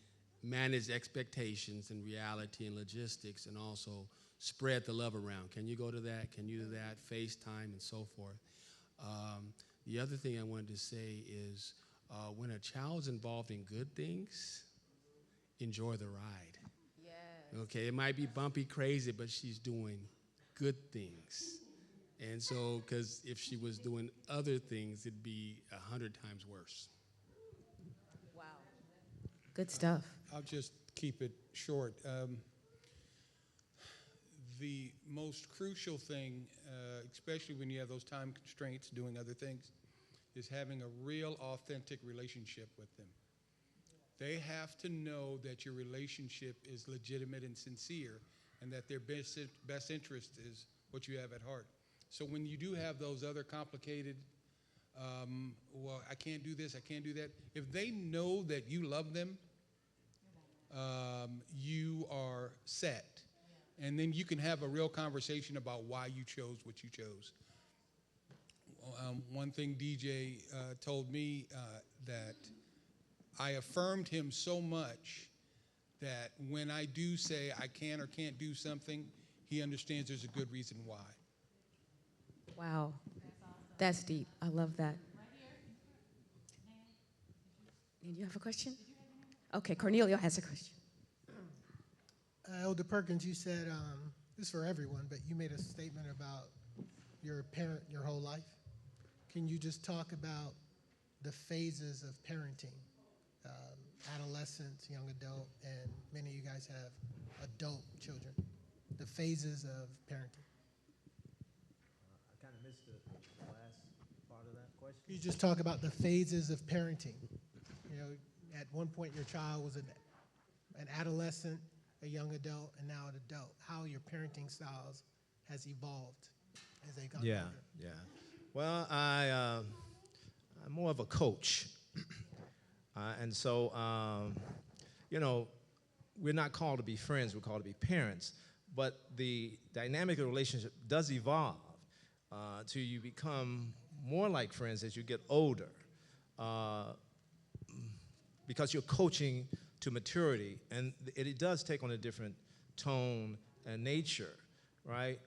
manage expectations and reality and logistics, and also spread the love around. Can you go to that? Can you do that? FaceTime and so forth. The other thing I wanted to say is when a child's involved in good things, enjoy the ride. Yes. Okay, it might be bumpy, crazy, but she's doing good things. And so, because if she was doing other things, it'd be 100 times worse. Wow. Good stuff. I'll just keep it short. The most crucial thing, especially when you have those time constraints doing other things, is having a real, authentic relationship with them. They have to know that your relationship is legitimate and sincere, and that their best interest is what you have at heart. So when you do have those other complicated, well, I can't do this, I can't do that, if they know that you love them, you are set. And then you can have a real conversation about why you chose what you chose. One thing DJ told me that I affirmed him so much that when I do say I can or can't do something, he understands there's a good reason why. Wow. That's deep. I love that. And you have a question? Okay, Cornelia has a question. Elder Perkins, you said, this is for everyone, but you made a statement about you're a parent your whole life. Can you just talk about the phases of parenting? Adolescence, young adult, and many of you guys have adult children. The phases of parenting. I kind of missed the last part of that question. Can you just talk about the phases of parenting? At one point your child was an adolescent, a young adult, and now an adult. How your parenting styles has evolved as they got older. Yeah. Well, I'm more of a coach. And so, we're not called to be friends, we're called to be parents. But the dynamic of the relationship does evolve till you become more like friends as you get older. Because you're coaching to maturity, and it does take on a different tone and nature, right?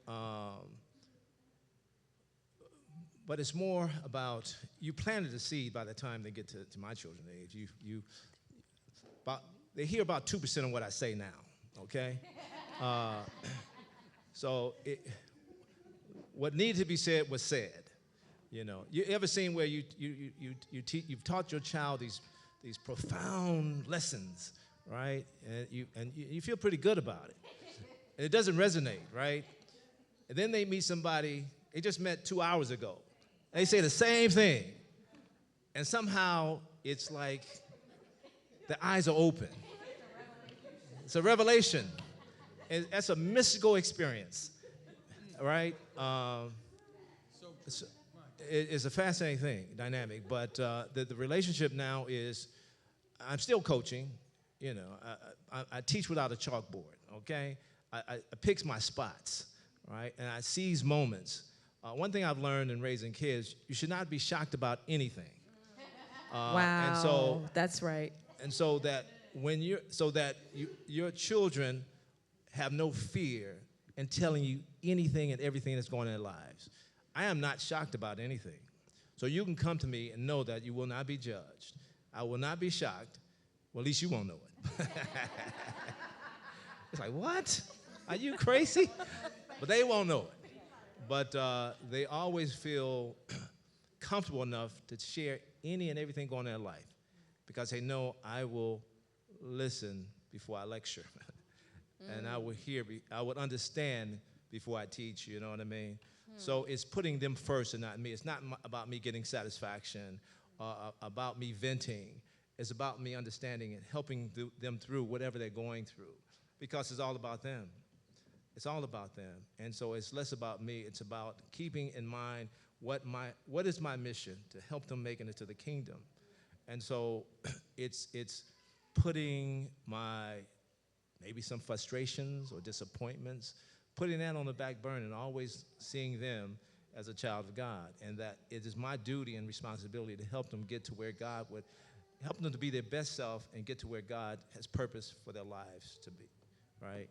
But it's more about, you planted the seed by the time they get to my children's age. They hear about 2% of what I say now, okay? What needed to be said was said. You ever seen where you've taught your child these profound lessons, right? And you feel pretty good about it. And it doesn't resonate, right? And then they meet somebody they just met 2 hours ago. They say the same thing. And somehow it's like the eyes are open. It's a revelation. And that's a mystical experience, right? It's a fascinating thing, dynamic. But the relationship now is, I'm still coaching. I teach without a chalkboard, okay? I pick my spots, right? And I seize moments. One thing I've learned in raising kids, you should not be shocked about anything. Wow, and so, that's right. And so that your children have no fear in telling you anything and everything that's going on in their lives. I am not shocked about anything. So you can come to me and know that you will not be judged. I will not be shocked. Well, at least you won't know it. It's like, what? Are you crazy? But they won't know it. But they always feel comfortable enough to share any and everything going on in their life because they know I will listen before I lecture. And I will hear, I would understand before I teach, you know what I mean? So it's putting them first and not me. It's not about me getting satisfaction, about me venting. It's about me understanding and helping them through whatever they're going through because it's all about them. It's all about them. And so it's less about me. It's about keeping in mind what is my mission to help them make it into the kingdom. And so it's putting maybe some frustrations or disappointments, putting that on the back burner and always seeing them as a child of God. And that it is my duty and responsibility to help them get to where God would, help them to be their best self and get to where God has purpose for their lives to be, right?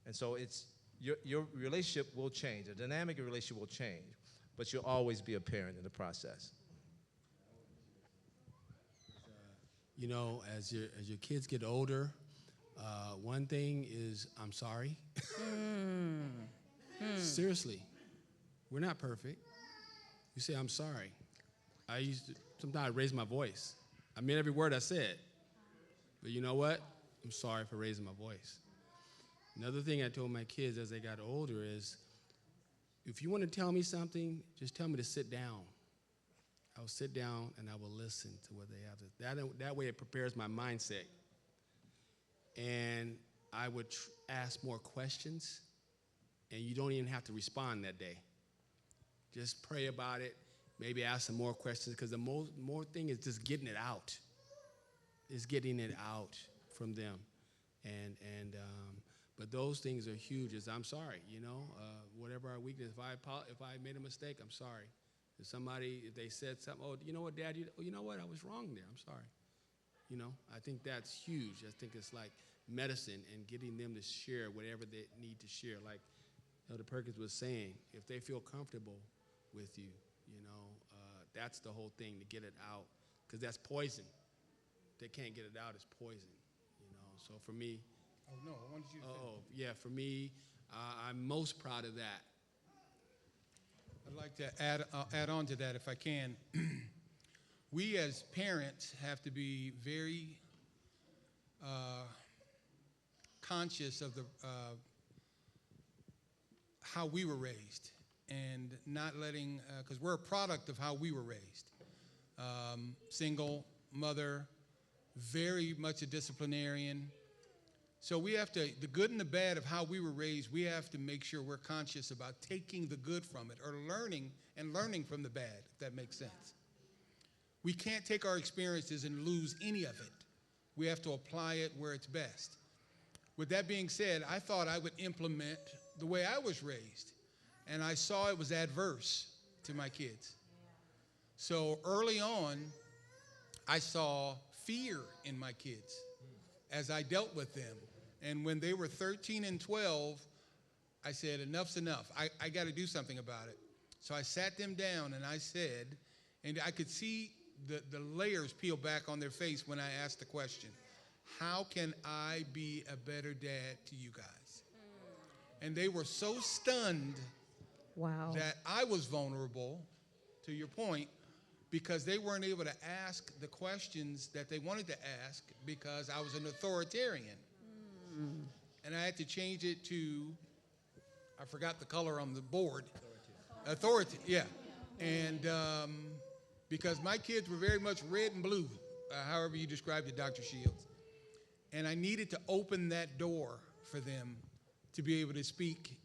And so it's, your relationship will change. The dynamic of your relationship will change, but you'll always be a parent in the process. You know, as your kids get older, one thing is, I'm sorry. Seriously, we're not perfect. You say, I'm sorry. I used to sometimes raise my voice. I mean every word I said. But you know what? I'm sorry for raising my voice. Another thing I told my kids as they got older is, if you want to tell me something, just tell me to sit down. I will sit down and I will listen to what they have to. That way it prepares my mindset. And I would ask more questions, and you don't even have to respond that day. Just pray about it, maybe ask some more questions, because the more thing is just getting it out. Is getting it out from them. But those things are huge. I'm sorry, you know, whatever our weakness. If I made a mistake, I'm sorry. If they said something, oh, you know what, Dad, you know what, I was wrong there, I'm sorry. You know, I think that's huge. I think it's like medicine and getting them to share whatever they need to share. Like Elder Perkins was saying, if they feel comfortable with you, you know, that's the whole thing, to get it out. Because that's poison. If they can't get it out, it's poison, you know. So for me. Oh, no, I wanted you to yeah, for me, I'm most proud of that. I'd like to add on to that if I can. We as parents have to be very conscious of how we were raised and not letting, because we're a product of how we were raised. Single mother, very much a disciplinarian. So we have to, the good and the bad of how we were raised, we have to make sure we're conscious about taking the good from it or learning from the bad, if that makes sense. We can't take our experiences and lose any of it. We have to apply it where it's best. With that being said, I thought I would implement the way I was raised, and I saw it was adverse to my kids. So early on, I saw fear in my kids as I dealt with them. And when they were 13 and 12, I said, enough's enough. I got to do something about it. So I sat them down and I said, and I could see the layers peel back on their face when I asked the question, how can I be a better dad to you guys? And they were so stunned that I was vulnerable, to your point, because they weren't able to ask the questions that they wanted to ask because I was an authoritarian. And I had to change it to, I forgot the color on the board. Authority, yeah. And because my kids were very much red and blue, however you described it, Dr. Shields. And I needed to open that door for them to be able to speak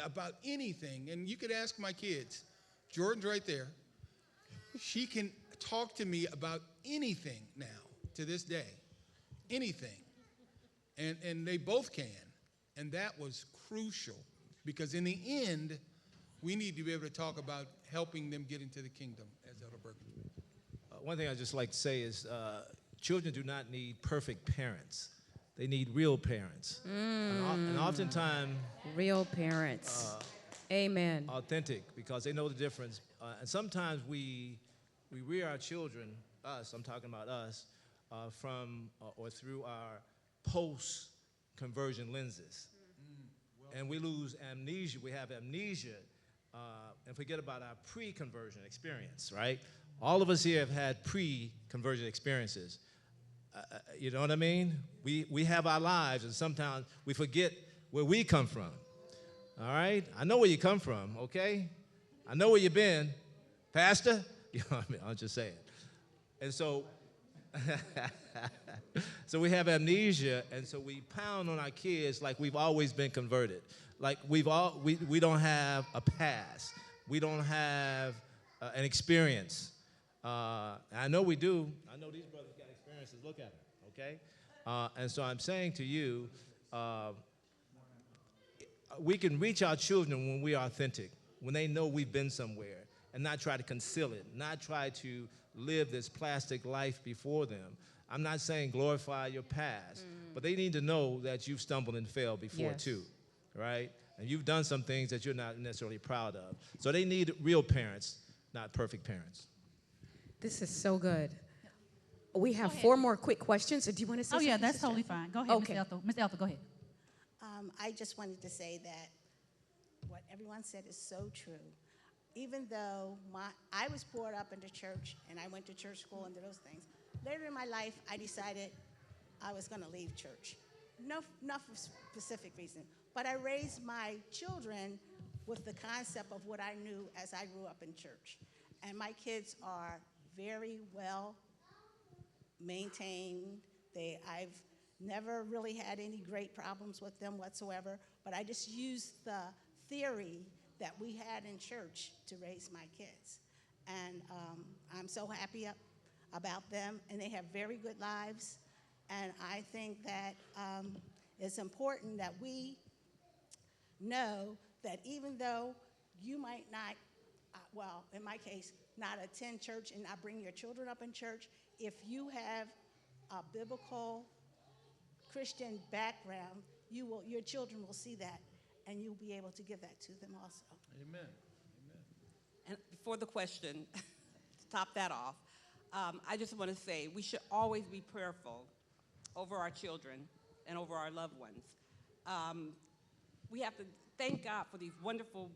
about anything. And you could ask my kids. Jordan's right there. She can talk to me about anything now, to this day. Anything. And they both can. And that was crucial. Because in the end, we need to be able to talk about helping them get into the kingdom, as Elder Berkeley. One thing I'd just like to say is children do not need perfect parents. They need real parents. And oftentimes, real parents. Amen. Authentic, because they know the difference. And sometimes we rear our children, us, I'm talking about us, from or through our conversion lenses. And we lose amnesia. We have amnesia and forget about our pre-conversion experience, right? All of us here have had pre-conversion experiences. You know what I mean? We have our lives, and sometimes we forget where we come from. All right? I know where you come from, okay? I know where you've been. Pastor? You know what I mean? I'm just saying. And so, so we have amnesia, and so we pound on our kids like we've always been converted. Like we don't have a past. We don't have an experience. I know we do. I know these brothers got experiences. Look at them, okay? And so I'm saying to you, we can reach our children when we are authentic, when they know we've been somewhere, and not try to conceal it, not try to live this plastic life before them. I'm not saying glorify your past, but they need to know that you've stumbled and failed before too, right? And you've done some things that you're not necessarily proud of. So they need real parents, not perfect parents. This is so good. We have 4 more quick questions. Do you want to say something? Yeah, that's totally fine. Go ahead, Okay. Ms. Ethel. Ms. Ethel, go ahead. I just wanted to say that what everyone said is so true. Even though I was brought up in the church and I went to church school and did those things, later in my life I decided I was going to leave church. Not for specific reason, but I raised my children with the concept of what I knew as I grew up in church. And my kids are very well maintained. I've never really had any great problems with them whatsoever, but I just used the theory that we had in church to raise my kids. And I'm so happy about them, and they have very good lives. And I think that it's important that we know that even though you might not, well, in my case, not attend church and not bring your children up in church, if you have a biblical Christian background, your children will see that, and you'll be able to give that to them also. Amen. And before the question, to top that off, I just want to say we should always be prayerful over our children and over our loved ones. We have to thank God for these wonderful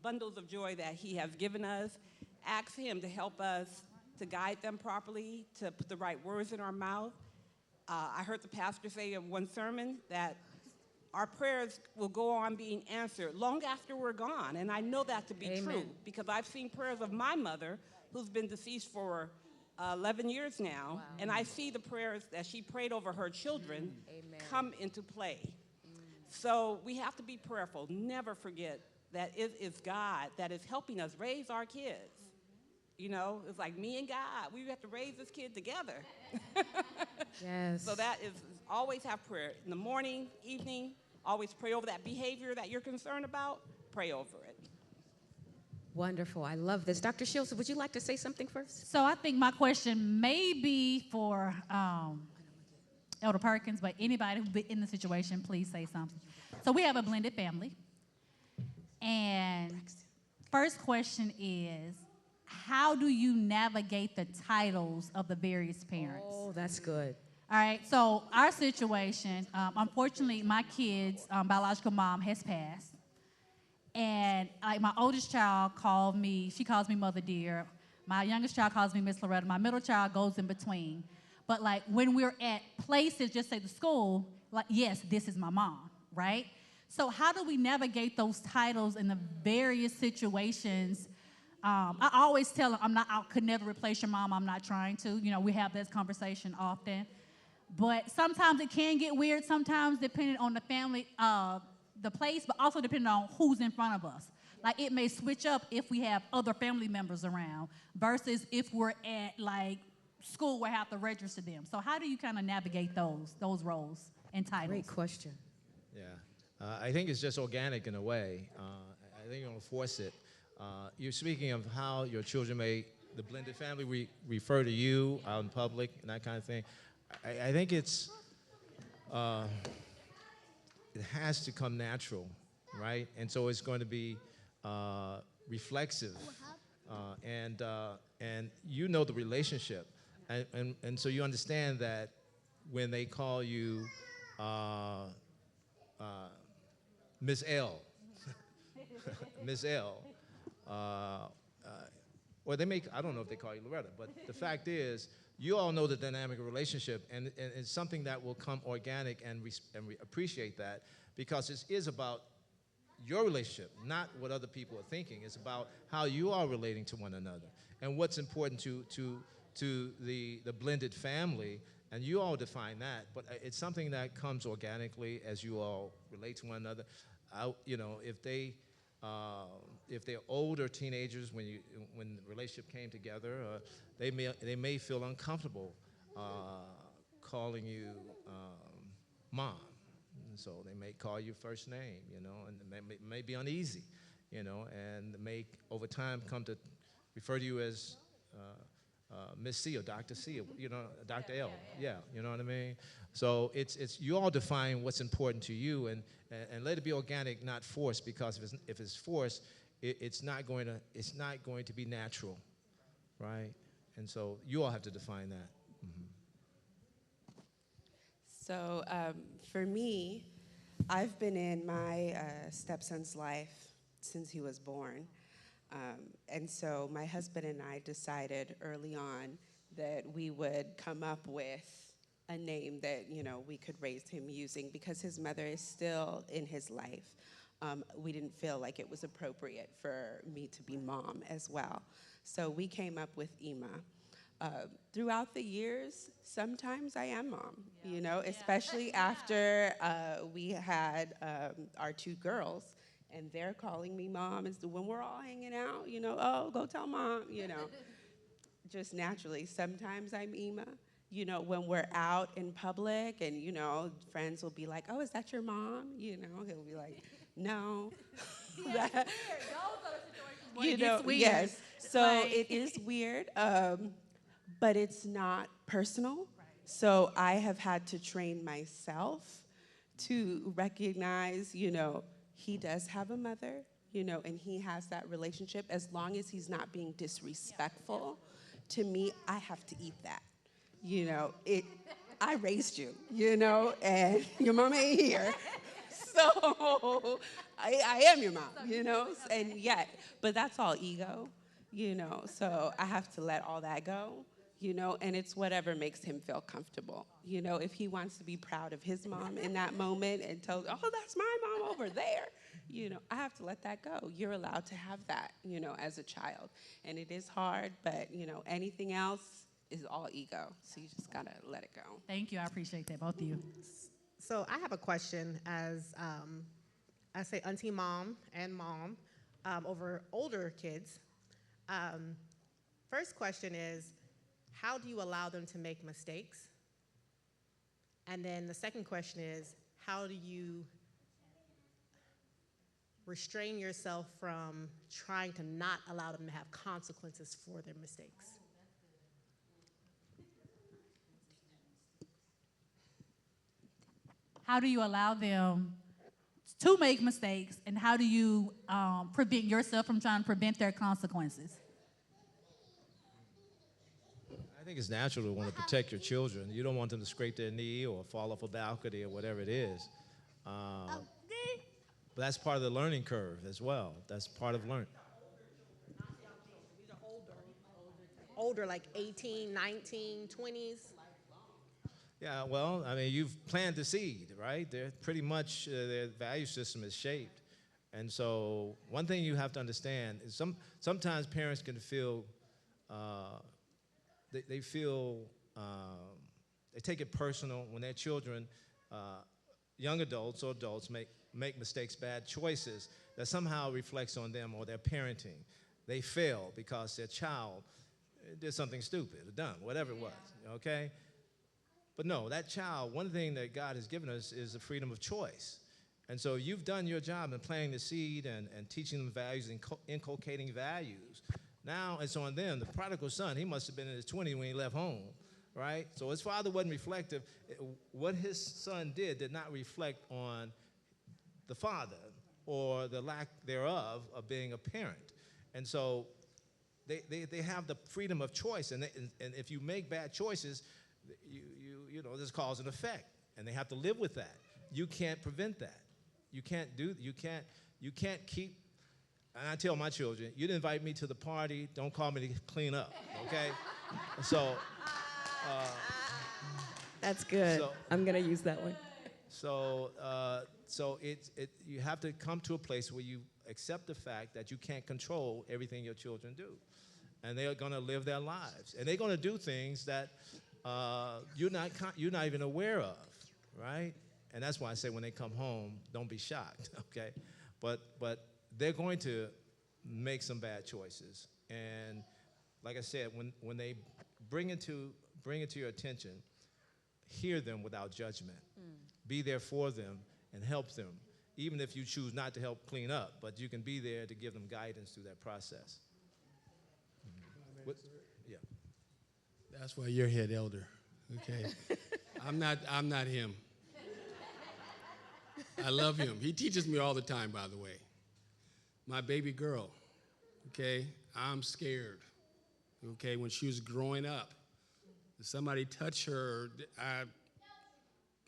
bundles of joy that He has given us. Ask Him to help us to guide them properly, to put the right words in our mouth. I heard the pastor say in one sermon that our prayers will go on being answered long after we're gone. And I know that to be true because I've seen prayers of my mother, who's been deceased for 11 years now, and I see the prayers that she prayed over her children come into play. So we have to be prayerful. Never forget that it is God that is helping us raise our kids. You know, it's like me and God. We have to raise this kid together. Yes. So that is, always have prayer. In the morning, evening, always pray over that behavior that you're concerned about. Pray over it. Wonderful. I love this. Dr. Shields, would you like to say something first? So I think my question may be for Elder Perkins, but anybody who's been in the situation, please say something. So we have a blended family. And first question is, how do you navigate the titles of the various parents? Oh, that's good. All right, so our situation, unfortunately, my kid's biological mom has passed. And like my oldest child she calls me Mother Dear. My youngest child calls me Miss Loretta. My middle child goes in between. But like when we're at places, just say the school, like, yes, this is my mom, right? So how do we navigate those titles in the various situations? I always tell them, I could never replace your mom. I'm not trying to. You know, we have this conversation often. But sometimes it can get weird, sometimes depending on the family, the place, but also depending on who's in front of us. Like it may switch up if we have other family members around versus if we're at like school where I have to register them. So how do you kind of navigate those roles and titles? Great question. Yeah, I think it's just organic in a way. I think you don't force it. You're speaking of how your children may, the blended family, refer to you out in public and that kind of thing. I think it has to come natural, right? And so it's going to be reflexive, and you know the relationship, and so you understand that when they call you Miss L. Miss L. Or they may, I don't know if they call you Loretta, but the fact is, you all know the dynamic of relationship, and it's something that will come organic, and we appreciate that, because it is about your relationship, not what other people are thinking. It's about how you are relating to one another and what's important to the blended family, and you all define that, but it's something that comes organically as you all relate to one another. You know, if they're older teenagers, when the relationship came together, they may feel uncomfortable calling you mom. And so they may call you first name, you know, and it may be uneasy, you know, and may over time come to refer to you as Miss C or Dr. C, or, you know, Dr. L. Yeah, you know what I mean? So it's you all define what's important to you, and let it be organic, not forced, because if it's forced, it's not going to be natural, right? And so you all have to define that. Mm-hmm. So for me, I've been in my stepson's life since he was born. And so my husband and I decided early on that we would come up with a name that, you know, we could raise him using, because his mother is still in his life. We didn't feel like it was appropriate for me to be mom as well. So we came up with Ima. Throughout the years, sometimes I am mom, you know, especially after we had our two girls, and they're calling me mom. And so when we're all hanging out, you know, oh, go tell mom, you know, just naturally. Sometimes I'm Ima. You know, when we're out in public and, you know, friends will be like, oh, is that your mom? You know, he'll be like, no. Yeah, it's weird. Those are the situations where You it know, gets weird. yes. So Like- it is weird, but it's not personal. Right. So I have had to train myself to recognize, you know, he does have a mother, you know, and he has that relationship. As long as he's not being disrespectful to me, I have to eat that. You know, I raised you, you know, and your mom ain't here. So I am your mom, you know, and yet, but that's all ego, you know, so I have to let all that go, you know, and it's whatever makes him feel comfortable. You know, if he wants to be proud of his mom in that moment and tell, oh, that's my mom over there, you know, I have to let that go. You're allowed to have that, you know, as a child. And it is hard, but, you know, anything else is all ego. So you just gotta let it go. Thank you, I appreciate that, both of you. So I have a question as I say auntie mom and mom over older kids. First question is, how do you allow them to make mistakes? And then the second question is, how do you restrain yourself from trying to not allow them to have consequences for their mistakes? How do you allow them to make mistakes, and how do you prevent yourself from trying to prevent their consequences? I think it's natural to want to protect your children. You don't want them to scrape their knee or fall off a balcony or whatever it is. But that's part of the learning curve as well. That's part of learning. Older, like 18, 19, 20s. Yeah, well, I mean, you've planted the seed, right? They're pretty much, their value system is shaped. And so one thing you have to understand is sometimes parents can feel, they take it personal when their children, young adults or adults make mistakes, bad choices, that somehow reflects on them or their parenting. They fail because their child did something stupid or dumb, whatever it was, okay? But no, that child, one thing that God has given us is the freedom of choice. And so you've done your job in planting the seed and teaching them values and inculcating values. Now it's on them. The prodigal son, he must have been in his 20s when he left home, right? So his father wasn't reflective. What his son did not reflect on the father or the lack thereof of being a parent. And so they have the freedom of choice. And if you make bad choices, you know, there's cause and effect, and they have to live with that. You can't prevent that. you can't keep. And I tell my children, you didn't invite me to the party. Don't call me to clean up. Okay. So. That's good. So, I'm gonna use that one. So you have to come to a place where you accept the fact that you can't control everything your children do, and they are going to live their lives, and they're going to do things that you're not even aware of, right? And that's why I say when they come home, don't be shocked, okay? But they're going to make some bad choices, and like I said, when they bring it to your attention, hear them without judgment. Be there for them and help them, even if you choose not to help clean up, but you can be there to give them guidance through that process. Yeah. That's why you're head elder, okay? I'm not him. I love him. He teaches me all the time, by the way. My baby girl, okay? I'm scared, okay? When she was growing up, if somebody touched her,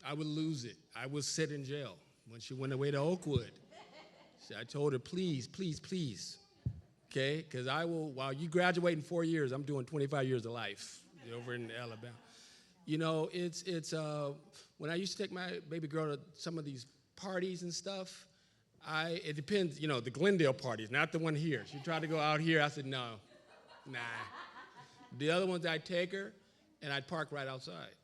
I would lose it. I would sit in jail. When she went away to Oakwood, I told her, please, please, please, okay? Because I will, while you graduate in 4 years, I'm doing 25 years of life over in Alabama. You know, it's when I used to take my baby girl to some of these parties and stuff, it depends, you know, the Glendale parties, not the one here. She tried to go out here. I said, no, nah. The other ones, I'd take her, and I'd park right outside.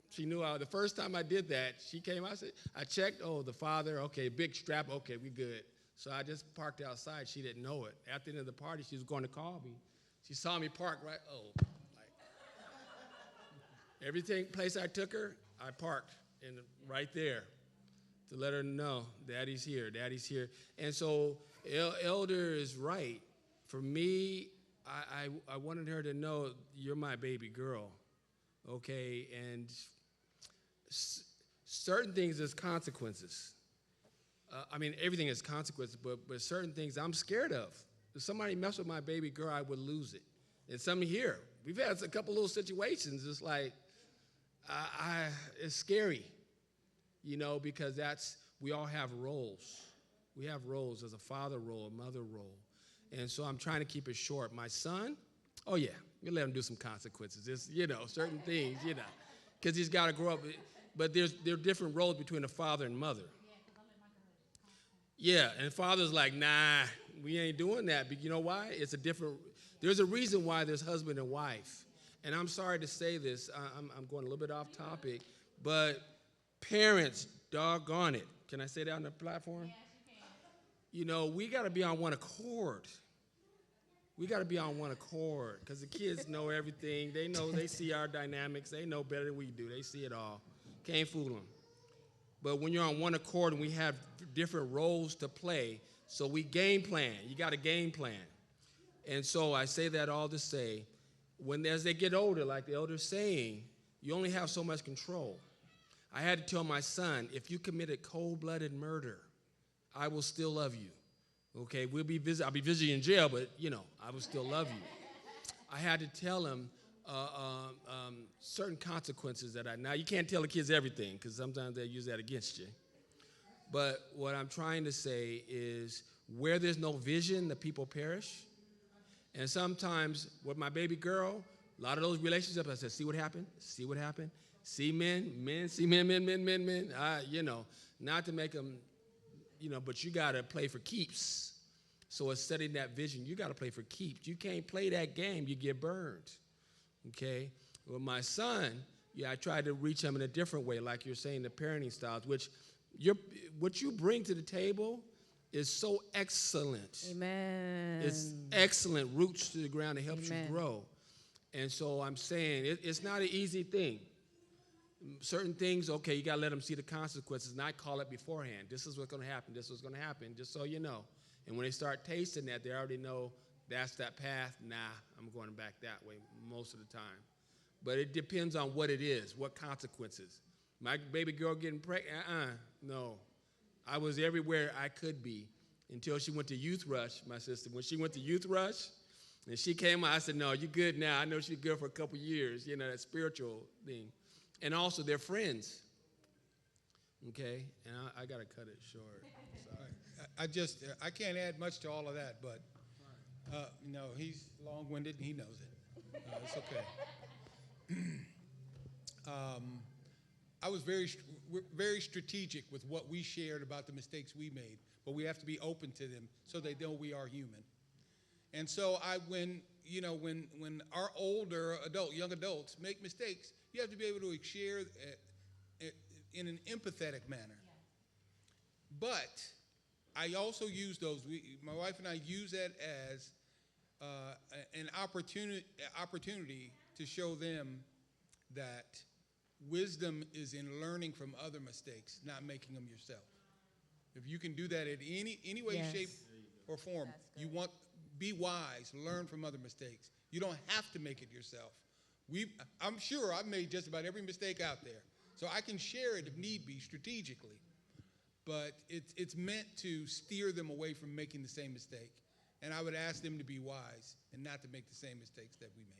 She knew the first time I did that, she came, I checked, the father, okay, big strap, okay, we good. So I just parked outside. She didn't know it. At the end of the party, she was going to call me. She saw me park right, place I took her, I parked right there to let her know, Daddy's here, Daddy's here. And so Elder is right. For me, I wanted her to know, you're my baby girl, okay? And certain things is consequences. I mean, everything is consequences, but certain things I'm scared of. If somebody messed with my baby girl, I would lose it. And some here, we've had a couple little situations. It's like, it's scary, you know, because we all have roles. We have roles. There's a father role, a mother role. And so I'm trying to keep it short. My son, oh yeah, we let him do some consequences. It's, you know, certain things, you know, because he's got to grow up. But there are different roles between a father and mother. Yeah, and father's like, nah, we ain't doing that. But you know why? There's a reason why there's husband and wife. And I'm sorry to say this, I'm going a little bit off topic, but parents, doggone it. Can I say that on the platform? Yes, you can. You know, we got to be on one accord. We got to be on one accord because the kids know everything. They know, they see our dynamics. They know better than we do. They see it all. Can't fool them. But when you're on one accord and we have different roles to play, so we game plan. You got a game plan. And so I say that all to say, as they get older, like the elder's saying, you only have so much control. I had to tell my son, if you committed cold-blooded murder, I will still love you. Okay, I'll be visiting in jail, but, you know, I will still love you. I had to tell him certain consequences now you can't tell the kids everything because sometimes they use that against you. But what I'm trying to say is where there's no vision, the people perish. And sometimes with my baby girl, a lot of those relationships, I said, see what happened? See what happened? See men, see men. You know, not to make them, you know, but you got to play for keeps. So it's setting that vision. You got to play for keeps. You can't play that game. You get burned, okay? With my son, I tried to reach him in a different way, like you're saying, the parenting styles, what you bring to the table is so excellent. Amen. It's excellent, roots to the ground. It helps you grow. And so I'm saying it's not an easy thing. Certain things, okay, you got to let them see the consequences, not call it beforehand. This is what's going to happen. This is what's going to happen, just so you know. And when they start tasting that, they already know that's that path. Nah, I'm going back that way most of the time. But it depends on what it is, what consequences. My baby girl getting pregnant, no. I was everywhere I could be until she went to Youth Rush, my sister. When she went to Youth Rush, and she came out, I said, no, you're good now. I know she's good for a couple years, you know, that spiritual thing. And also, they're friends. Okay, and I got to cut it short. Sorry. I can't add much to all of that, but he's long-winded and he knows it. It's okay. I was very strategic with what we shared about the mistakes we made, but we have to be open to them so they know we are human. And so when our older young adults make mistakes, you have to be able to share in an empathetic manner. But I also use my wife and I use that as an opportunity to show them that wisdom is in learning from other mistakes, not making them yourself. If you can do that in any way, Yes. shape, or form, be wise, learn from other mistakes. You don't have to make it yourself. I'm sure I've made just about every mistake out there, so I can share it if need be strategically. But it's meant to steer them away from making the same mistake. And I would ask them to be wise and not to make the same mistakes that we made.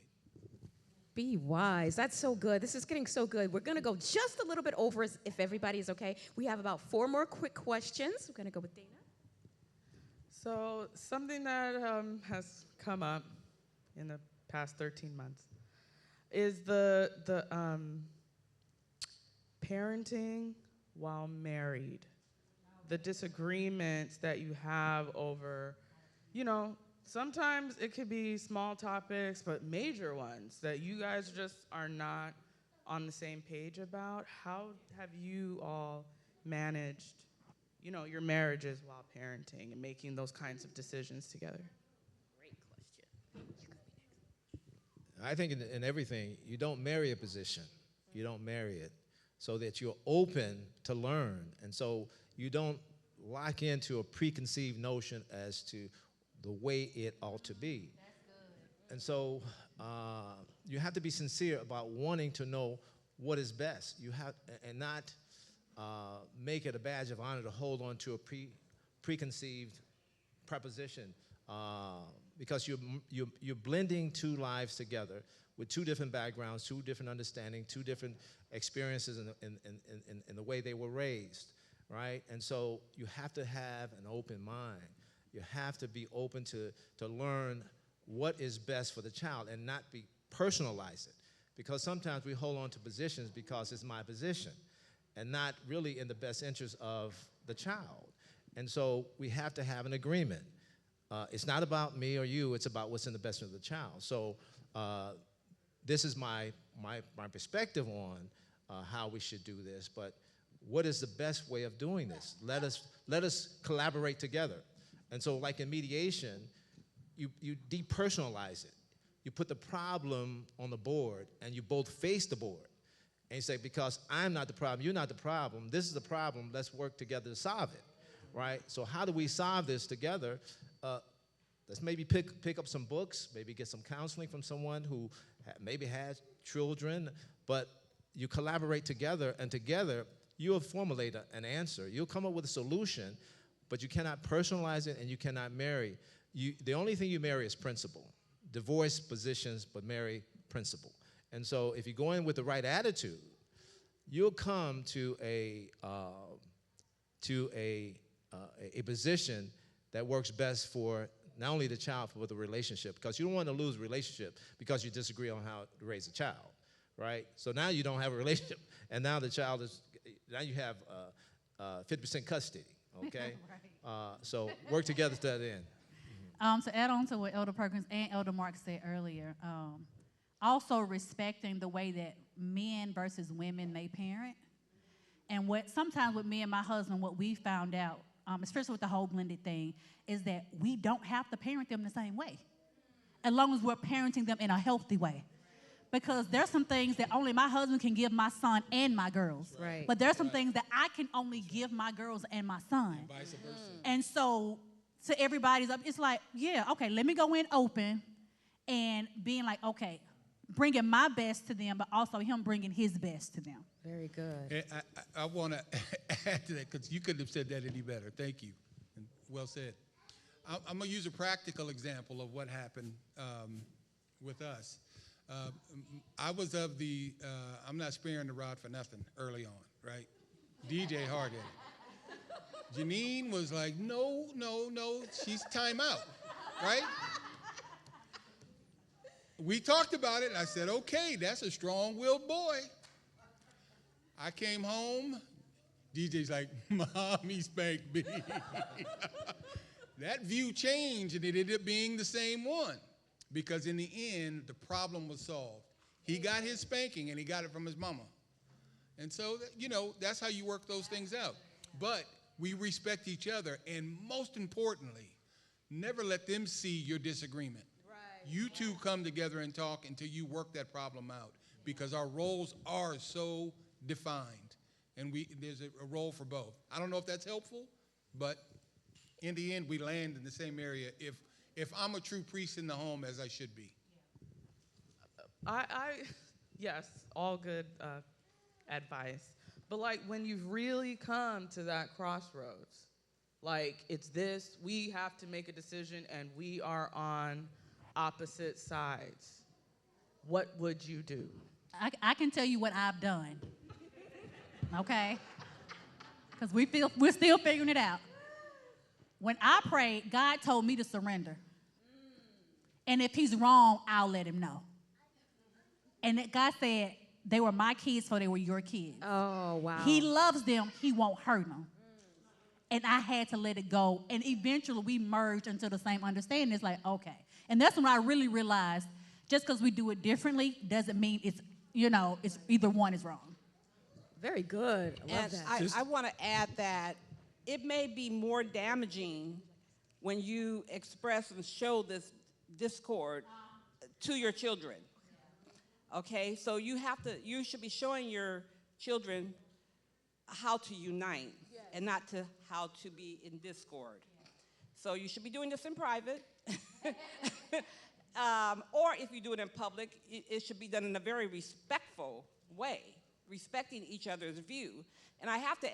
Be wise. That's so good. This is getting so good. We're going to go just a little bit over if everybody is okay. We have about 4 more quick questions. We're going to go with Dana. So something that has come up in the past 13 months is the parenting while married. The disagreements that you have over, sometimes it could be small topics, but major ones that you guys just are not on the same page about. How have you all managed, your marriages while parenting and making those kinds of decisions together? Great question. I think in everything, you don't marry a position. You don't marry it so that you're open to learn. And so you don't lock into a preconceived notion as to the way it ought to be. That's good. And so you have to be sincere about wanting to know what is best. You have, and not make it a badge of honor to hold on to a preconceived proposition, because you're blending 2 lives together with 2 different backgrounds, 2 different understanding, 2 different experiences in the way they were raised, right? And so you have to have an open mind. You have to be open to learn what is best for the child and not personalize it. Because sometimes we hold on to positions because it's my position and not really in the best interest of the child. And so we have to have an agreement. It's not about me or you, it's about what's in the best interest of the child. So this is my perspective on how we should do this, but what is the best way of doing this? Let us collaborate together. And so like in mediation, you depersonalize it. You put the problem on the board and you both face the board. And you say, because I'm not the problem, you're not the problem, this is the problem, let's work together to solve it, right? So how do we solve this together? Let's maybe pick up some books, maybe get some counseling from someone who maybe has children, but you collaborate together, and together you'll formulate an answer. You'll come up with a solution, but you cannot personalize it and you cannot marry. The only thing you marry is principle. Divorce positions, but marry principle. And so if you go in with the right attitude, you'll come to a position that works best for not only the child, but the relationship, because you don't want to lose a relationship because you disagree on how to raise a child, right? So now you don't have a relationship, and now the child now you have 50% custody, okay? Right. So work together to that end. To add on to what Elder Perkins and Elder Mark said earlier, also respecting the way that men versus women may parent. And what sometimes with me and my husband, what we found out, especially with the whole blended thing, is that we don't have to parent them the same way, as long as we're parenting them in a healthy way. Because there's some things that only my husband can give my son and my girls. Right. But there's some things that I can only give my girls and my son. And vice versa. And so to everybody's up, it's like, yeah, okay, let me go in open and being like, okay, bringing my best to them, but also him bringing his best to them. Very good. And I want to add to that, because you couldn't have said that any better. Thank you. And well said. I'm going to use a practical example of what happened with us. I was of I'm not sparing the rod for nothing early on, right? DJ hard-headed. Janine was like, no, she's timeout, right? We talked about it, and I said, okay, that's a strong-willed boy. I came home, DJ's like, Mommy spanked me. That view changed, and it ended up being the same one, because in the end, the problem was solved. He got his spanking, and he got it from his mama. And so, that's how you work those things out. But we respect each other, and most importantly, never let them see your disagreement. Right. You two come together and talk until you work that problem out, because our roles are so defined, and there's a role for both. I don't know if that's helpful, but in the end, we land in the same area if I'm a true priest in the home, as I should be. Yes, all good advice. But like when you've really come to that crossroads, like it's this, we have to make a decision and we are on opposite sides, what would you do? I can tell you what I've done, okay? Because we're still figuring it out. When I prayed, God told me to surrender. And if he's wrong, I'll let him know. And God said, they were my kids, so they were your kids. Oh, wow. He loves them. He won't hurt them. And I had to let it go. And eventually, we merged into the same understanding. It's like, okay. And that's when I really realized, just because we do it differently doesn't mean it's either one is wrong. Very good. I love that. I want to add that it may be more damaging when you express and show this discord to your children. Okay, so you should be showing your children how to unite and not to how to be in discord. So you should be doing this in private. Or if you do it in public, it should be done in a very respectful way, respecting each other's view. And I have to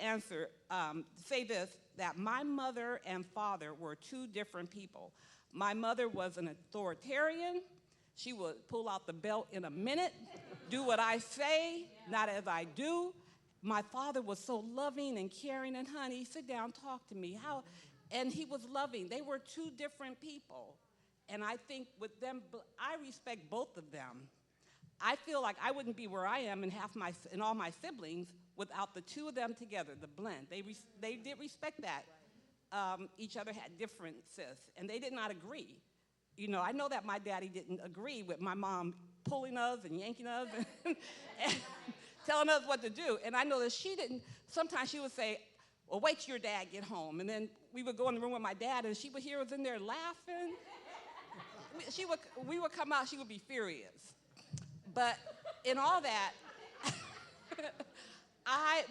say this, that my mother and father were two different people. My mother was an authoritarian. She would pull out the belt in a minute, do what I say, not as I do. My father was so loving and caring, and honey, sit down, talk to me. And he was loving. They were two different people. And I think with them, I respect both of them. I feel like I wouldn't be where I am and all my siblings without the two of them together, the blend. They did respect that. Each other had differences, and they did not agree. I know that my daddy didn't agree with my mom pulling us and yanking us and telling us what to do. And I know that she didn't. Sometimes she would say, well, wait till your dad get home. And then we would go in the room with my dad, and she would hear us in there laughing. We would come out, she would be furious. But in all that,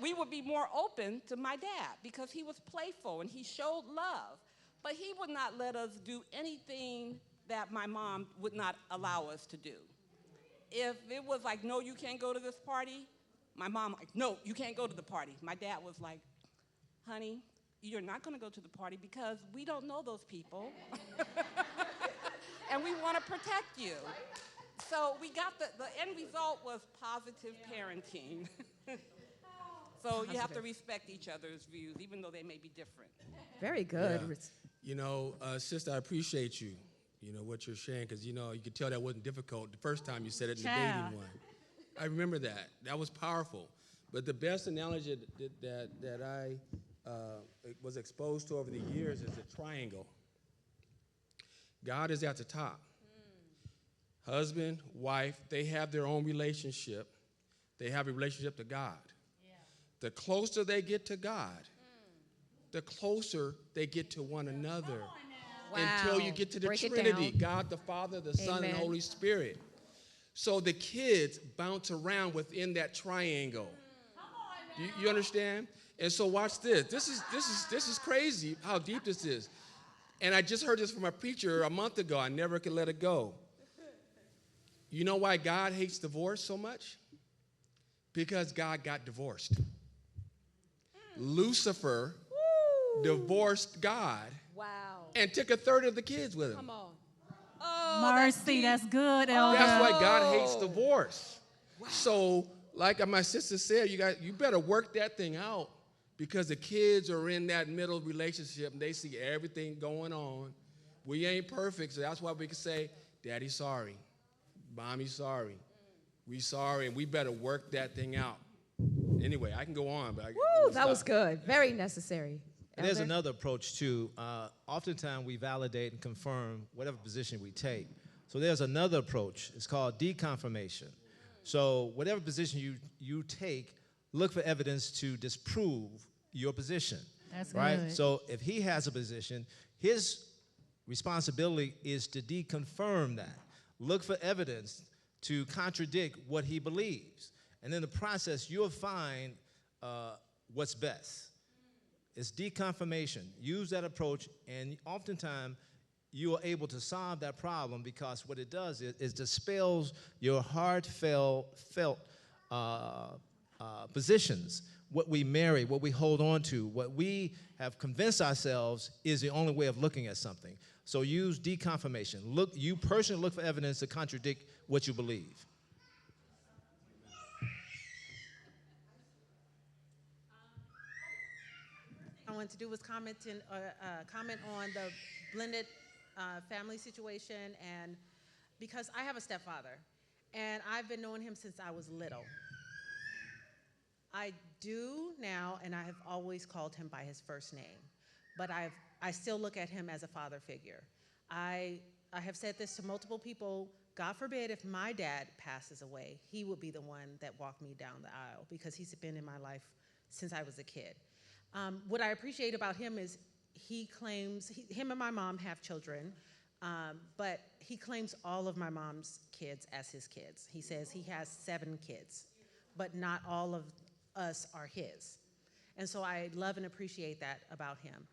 we would be more open to my dad because he was playful and he showed love. But he would not let us do anything that my mom would not allow us to do. If it was like, no, you can't go to this party, my mom like, no, you can't go to the party. My dad was like, honey, you're not going to go to the party because we don't know those people. And we want to protect you. So we got the end result was positive parenting. So you have to respect each other's views, even though they may be different. Very good. Yeah. Sister, I appreciate you, what you're sharing, because, you could tell that wasn't difficult the first time you said it in the dating one. I remember that. That was powerful. But the best analogy that I was exposed to over the years is a triangle. God is at the top. Husband, wife, they have their own relationship. They have a relationship to God. Yeah. The closer they get to God, the closer they get to one another. Wow. Until you get to the Trinity, God the Father, the Son, and the Holy Spirit. So the kids bounce around within that triangle. You understand? And so watch this. This is crazy how deep this is. And I just heard this from a preacher a month ago. I never could let it go. You know why God hates divorce so much? Because God got divorced. Lucifer divorced God. Wow. And took a third of the kids with him. Come on. Oh, Mercy, that's good, Elder. That's why God hates divorce. Wow. So, like my sister said, you better work that thing out because the kids are in that middle relationship and they see everything going on. We ain't perfect, so that's why we can say, Daddy's sorry, Mommy's sorry, we sorry, and we better work that thing out. Anyway, I can go on, but Woo, that was good. Very necessary. And there's Elder? another approach too. Oftentimes we validate and confirm whatever position we take. So there's another approach. It's called deconfirmation. So whatever position you take, look for evidence to disprove your position. That's right? good. So if he has a position, his responsibility is to deconfirm that. Look for evidence to contradict what he believes. And in the process, you'll find what's best. It's deconfirmation. Use that approach, and oftentimes you are able to solve that problem because what it does is dispels your heartfelt positions. What we marry, what we hold on to, what we have convinced ourselves is the only way of looking at something. So use deconfirmation. You personally look for evidence to contradict what you believe. I wanted to do was comment on the blended family situation, and because I have a stepfather, and I've been knowing him since I was little. I do now, and I have always called him by his first name, but I still look at him as a father figure. I have said this to multiple people. God forbid if my dad passes away, he would be the one that walked me down the aisle because he's been in my life since I was a kid. What I appreciate about him is he claims, him and my mom have children, but he claims all of my mom's kids as his kids. He says he has 7 kids, but not all of us are his. And so I love and appreciate that about him.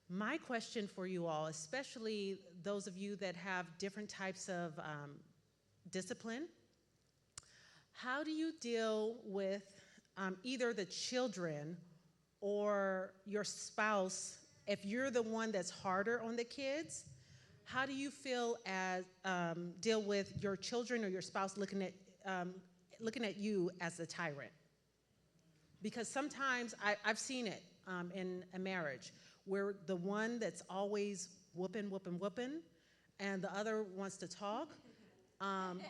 My question for you all, especially those of you that have different types of discipline, how do you deal with either the children or your spouse? If you're the one that's harder on the kids, how do you feel as deal with your children or your spouse looking at you as the tyrant? Because sometimes I've seen it in a marriage where the one that's always whooping, and the other wants to talk,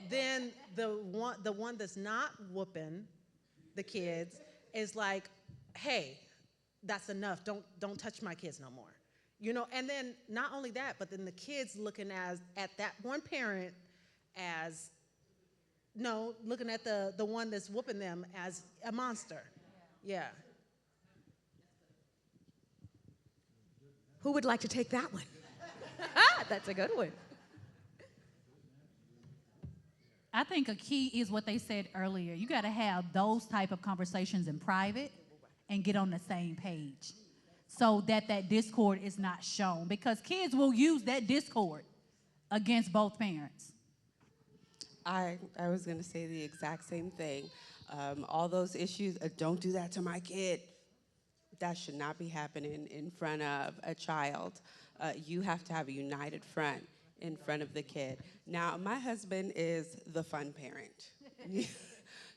then the one that's not whooping the kids is like, hey, that's enough. Don't touch my kids no more. You know, and then not only that, but then the kids looking at that one parent as, no, looking at the one that's whooping them as a monster. Yeah. Who would like to take that one? That's a good one. I think a key is what they said earlier. You got to have those type of conversations in private and get on the same page so that discord is not shown, because kids will use that discord against both parents. I was going to say the exact same thing. All those issues, don't do that to my kid. That should not be happening in front of a child. You have to have a united front in front of the kid. Now, my husband is the fun parent.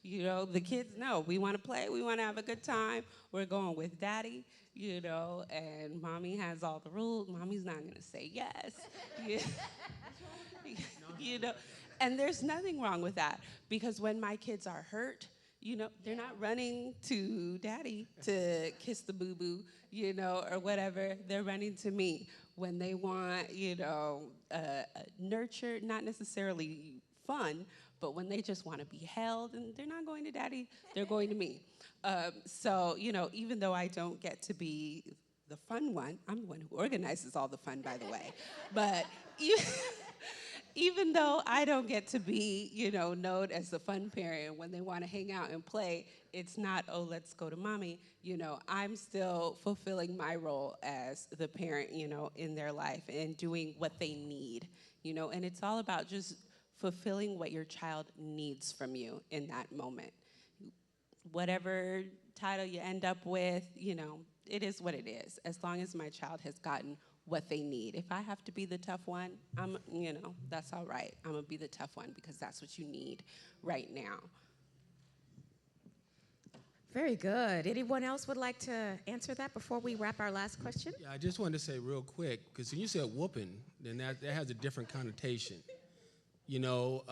You know, the kids know we want to play, we want to have a good time. We're going with daddy, you know, and mommy has all the rules. Mommy's not going to say yes. You know, and there's nothing wrong with that, because when my kids are hurt, you know, they're not running to daddy to kiss the boo-boo, you know, or whatever. They're running to me when they want, you know, nurture, not necessarily fun, but when they just want to be held, and they're not going to daddy, they're going to me. So, you know, even though I don't get to be the fun one, I'm the one who organizes all the fun, by the way, but even though I don't get to be, you know, known as the fun parent, when they want to hang out and play, it's not, oh, let's go to mommy. You know, I'm still fulfilling my role as the parent, you know, in their life and doing what they need, you know, and it's all about just fulfilling what your child needs from you in that moment. Whatever title you end up with, you know, it is what it is, as long as my child has gotten what they need. If I have to be the tough one, you know, that's all right. I'm gonna be the tough one because that's what you need right now. Very good. Anyone else would like to answer that before we wrap our last question? Yeah, I just wanted to say real quick, because when you said whooping, then that has a different connotation. You know,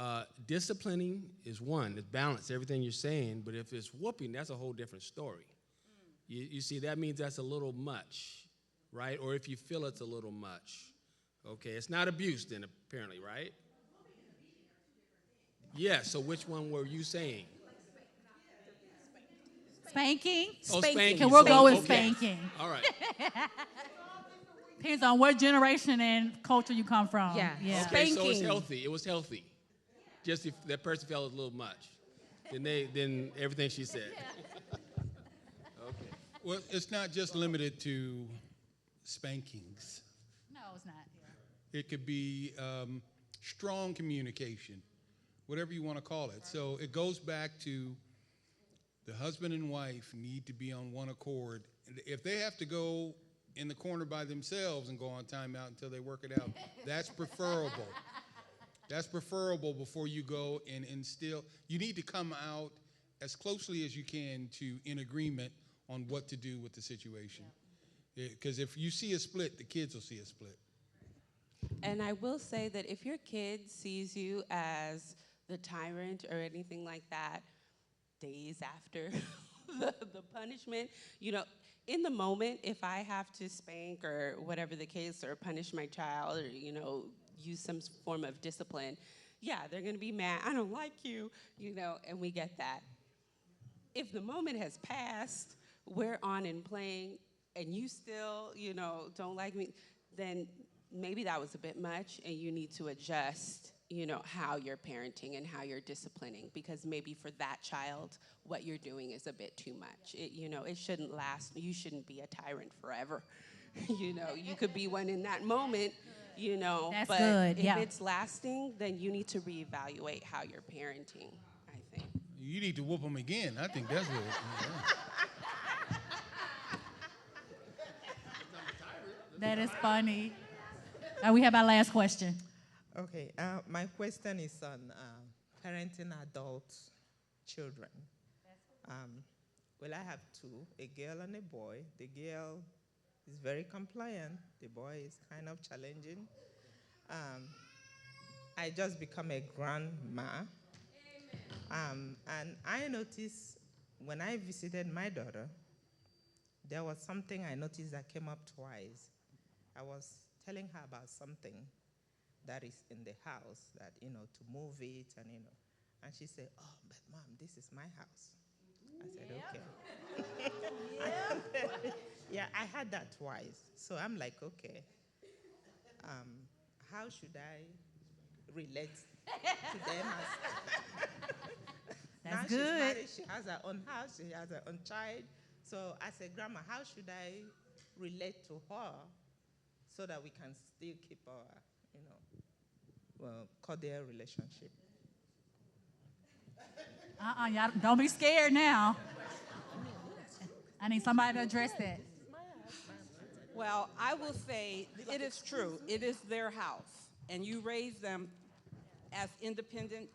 disciplining is one, it's balance, everything you're saying, but if it's whooping, that's a whole different story. You see, that means that's a little much, right? Or if you feel it's a little much. Okay, it's not abuse then, apparently, right? Yeah, so which one were you saying? Spanking? Oh, spanking. Okay, we'll go with Okay. spanking. All right. Depends on what generation and culture you come from. Yeah. Okay, so it's healthy. It was healthy. Just if that person felt a little much, then everything she said. Okay. Well, it's not just limited to spankings. No, it's not. It could be strong communication, whatever you want to call it. So it goes back to the husband and wife need to be on one accord. If they have to go in the corner by themselves and go on timeout until they work it out, that's preferable. That's preferable before you go and instill. You need to come out as closely as you can to in agreement on what to do with the situation. Because if you see a split, the kids will see a split. And I will say that if your kid sees you as the tyrant or anything like that, days after the punishment, you know, in the moment, if I have to spank or whatever the case, or punish my child, or, you know, use some form of discipline, yeah, they're gonna be mad, I don't like you, you know, and we get that. If the moment has passed, we're on and playing, and you still, you know, don't like me, then maybe that was a bit much, and you need to adjust, you know, how you're parenting and how you're disciplining, because maybe for that child, what you're doing is a bit too much. You know, it shouldn't last. You shouldn't be a tyrant forever. You know, you could be one in that moment, you know. That's but good, if yeah. it's lasting, then you need to reevaluate how you're parenting, I think. You need to whoop them again. I think that's what. That is funny. We have our last question. Okay, my question is on parenting adult children. Well, I have two, a girl and a boy. The girl is very compliant. The boy is kind of challenging. I just become a grandma. And I noticed when I visited my daughter, there was something I noticed that came up twice. I was telling her about something that is in the house, that, you know, to move it, and, you know. And she said, oh, but Mom, this is my house. I said, okay. Yeah, I had that twice. So I'm like, okay, how should I relate to them? That's now good. She's married, she has her own house, she has her own child. So I said, Grandma, how should I relate to her so that we can still keep our, you know, cordial relationship? Y'all don't be scared now. I need somebody to address that. Well, I will say it is true. It is their house, and you raise them as independent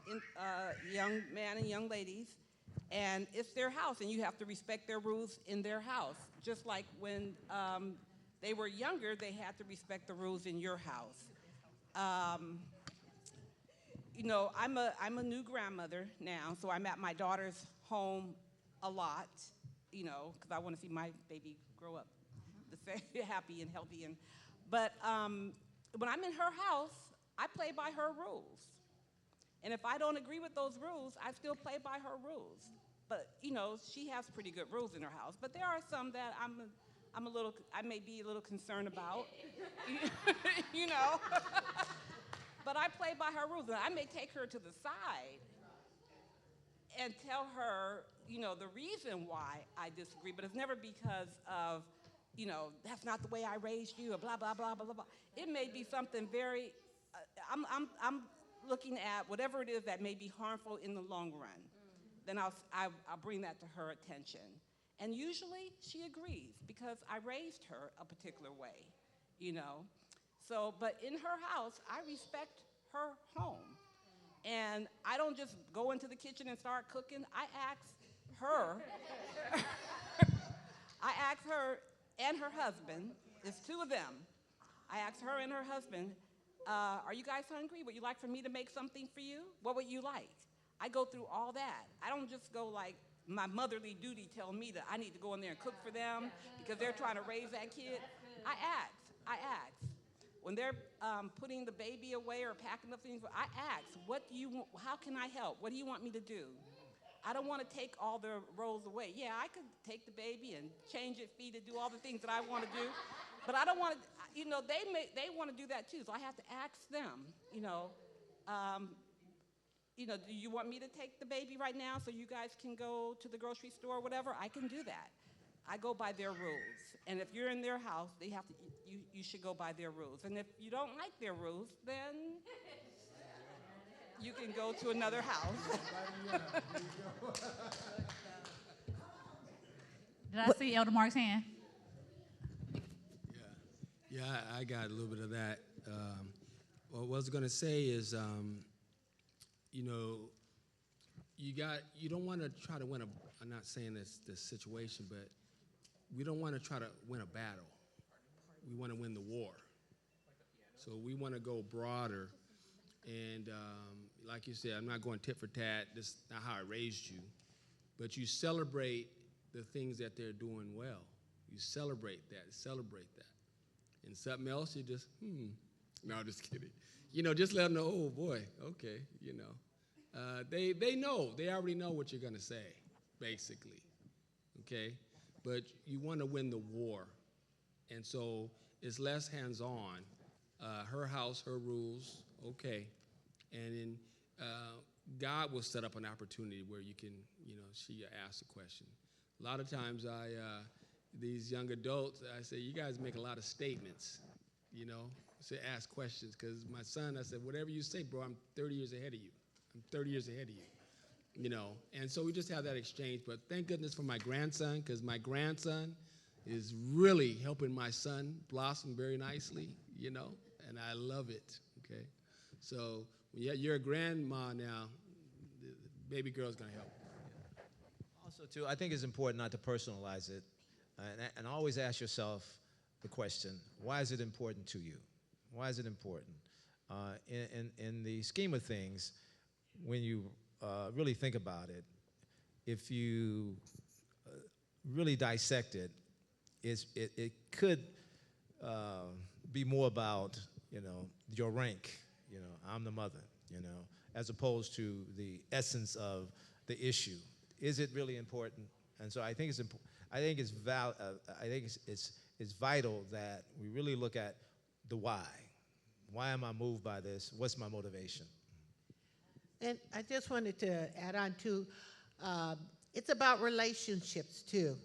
young men and young ladies, and it's their house, and you have to respect their rules in their house. Just like when they were younger, they had to respect the rules in your house. You know, I'm a new grandmother now, so I'm at my daughter's home a lot, you know, because I want to see my baby grow up happy and healthy. But when I'm in her house, I play by her rules. And if I don't agree with those rules, I still play by her rules. But, you know, she has pretty good rules in her house. But there are some that I may be a little concerned about, you know. But I play by her rules, and I may take her to the side and tell her, you know, the reason why I disagree, but it's never because of, you know, that's not the way I raised you, or blah, blah, blah, blah, blah. It may be something very, I'm looking at whatever it is that may be harmful in the long run. Then I'll bring that to her attention. And usually she agrees because I raised her a particular way, you know. So, but in her house, I respect her home. And I don't just go into the kitchen and start cooking. I ask her, I asked her and her husband, it's two of them. I asked her and her husband, are you guys hungry? Would you like for me to make something for you? What would you like? I go through all that. I don't just go like my motherly duty tell me that I need to go in there and cook for them because they're trying to raise that kid. I ask. When they're putting the baby away or packing up things, I ask, how can I help? What do you want me to do? I don't want to take all the roles away. Yeah, I could take the baby and change it, feed it, do all the things that I want to do, but I don't want to, they want to do that too, so I have to ask them, do you want me to take the baby right now so you guys can go to the grocery store or whatever? I can do that. I go by their rules. And if you're in their house, you should go by their rules. And if you don't like their rules, then you can go to another house. Did I see Elder Mark's hand? Yeah, I got a little bit of that. What I was going to say is, you don't want to try to win I'm not saying this situation, but we don't want to try to win a battle. We want to win the war. So we want to go broader. And like you said, I'm not going tit for tat. This is not how I raised you. But you celebrate the things that they're doing well. You celebrate that. And something else, you just, No, I'm just kidding. Just let them know, oh, boy, okay, They know. They already know what you're going to say, basically, okay? But you want to win the war. And so it's less hands-on. Her house, her rules, okay. And then God will set up an opportunity where you can, she asks a question. A lot of times these young adults, I say, you guys make a lot of statements, say ask questions. Because my son, I said, whatever you say, bro, I'm 30 years ahead of you. And so we just have that exchange. But thank goodness for my grandson, because my grandson is really helping my son blossom very nicely, and I love it, okay? So you're a grandma now, the baby girl's going to help. Also, too, I think it's important not to personalize it, and always ask yourself the question, why is it important to you? Why is it important? In the scheme of things, when you really think about it, if you really dissect it, it could be more about, your rank, I'm the mother, as opposed to the essence of the issue. Is it really important? And so I think it's it's vital that we really look at the why. Why am I moved by this? What's my motivation? And I just wanted to add on to, it's about relationships too.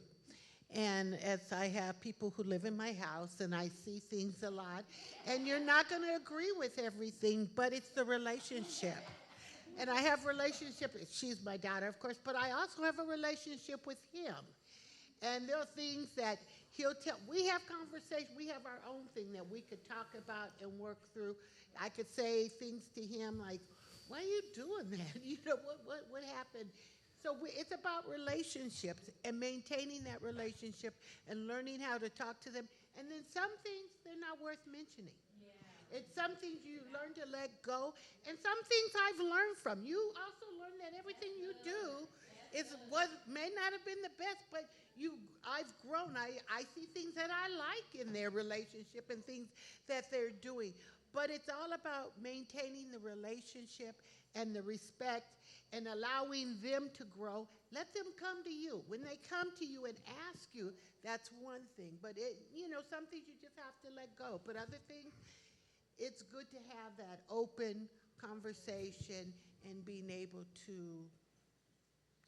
And as I have people who live in my house and I see things a lot, and you're not going to agree with everything, but it's the relationship. And I have relationship, she's my daughter, of course, but I also have a relationship with him. And there are things that he'll tell, we have conversations, we have our own thing that we could talk about and work through. I could say things to him like, why are you doing that? What happened? So it's about relationships and maintaining that relationship and learning how to talk to them. And then some things, they're not worth mentioning. Yeah. It's some things you learn to let go. And some things I've learned from. You also learn that everything you do may not have been the best, but I've grown. I see things that I like in their relationship and things that they're doing. But it's all about maintaining the relationship and the respect and allowing them to grow. Let them come to you. When they come to you and ask you, that's one thing. But some things you just have to let go. But other things, it's good to have that open conversation and being able to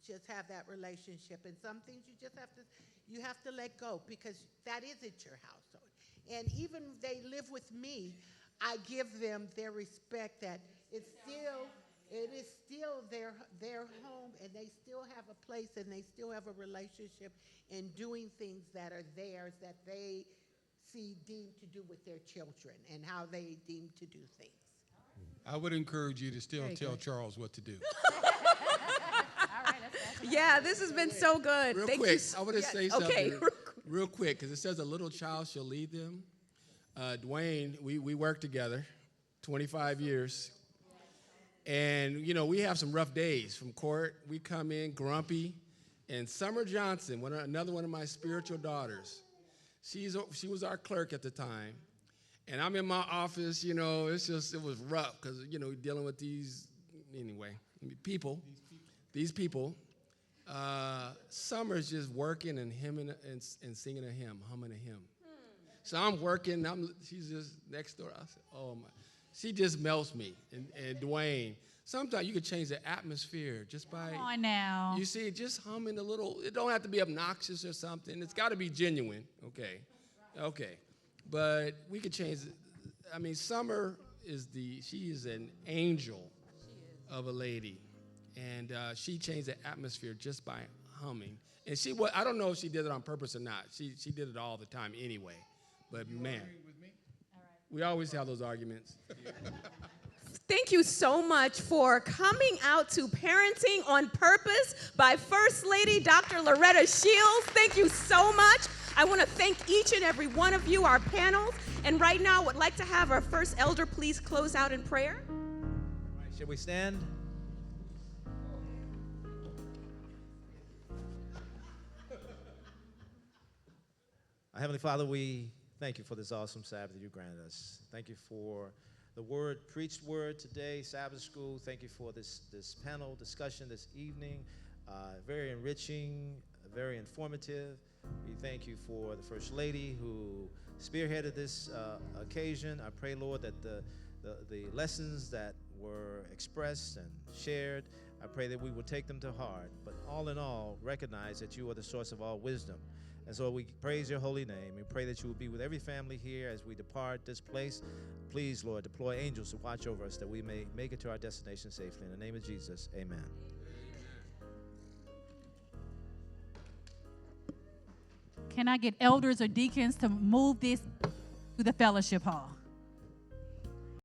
just have that relationship. And some things you have to let go because that isn't your household. And even if they live with me, I give them their respect that it is still their home, and they still have a place, and they still have a relationship in doing things that are theirs that they see deemed to do with their children and how they deem to do things. I would encourage you to still tell Charles what to do. All right, Yeah, this has been so good. Real Thank quick, you. I want to Yeah, say something okay. real quick, because it says a little child shall lead them. Dwayne, we worked together 25 years. And, you know, we have some rough days from court. We come in grumpy. And Summer Johnson, another one of my spiritual daughters, she was our clerk at the time. And I'm in my office, you know, it was rough because, you know, dealing with these people. Summer's just working and hymning and singing a hymn, humming a hymn. So I'm working, she's just next door. I said, oh my. She just melts me. And Dwayne, sometimes you can change the atmosphere just by, Come on now. you see, just humming a little. It don't have to be obnoxious or something. It's got to be genuine, okay. But we could change it. I mean, Summer she is an angel of a lady. And she changed the atmosphere just by humming. And I don't know if she did it on purpose or not. She did it all the time anyway. But man, we always have those arguments. Thank you so much for coming out to Parenting on Purpose by First Lady Dr. Loretta Shields. Thank you so much. I want to thank each and every one of you, our panels. And right now, I would like to have our first elder please close out in prayer. All right, should we stand? Our Heavenly Father, we thank you for this awesome Sabbath that you granted us. Thank you for the preached word today, Sabbath school. Thank you for this panel discussion this evening. Very enriching, very informative. We thank you for the First Lady who spearheaded this occasion. I pray, Lord, that the lessons that were expressed and shared, I pray that we will take them to heart. But all in all, recognize that you are the source of all wisdom. And so we praise your holy name. We pray that you will be with every family here as we depart this place. Please, Lord, deploy angels to watch over us that we may make it to our destination safely. In the name of Jesus, amen. Can I get elders or deacons to move this to the fellowship hall?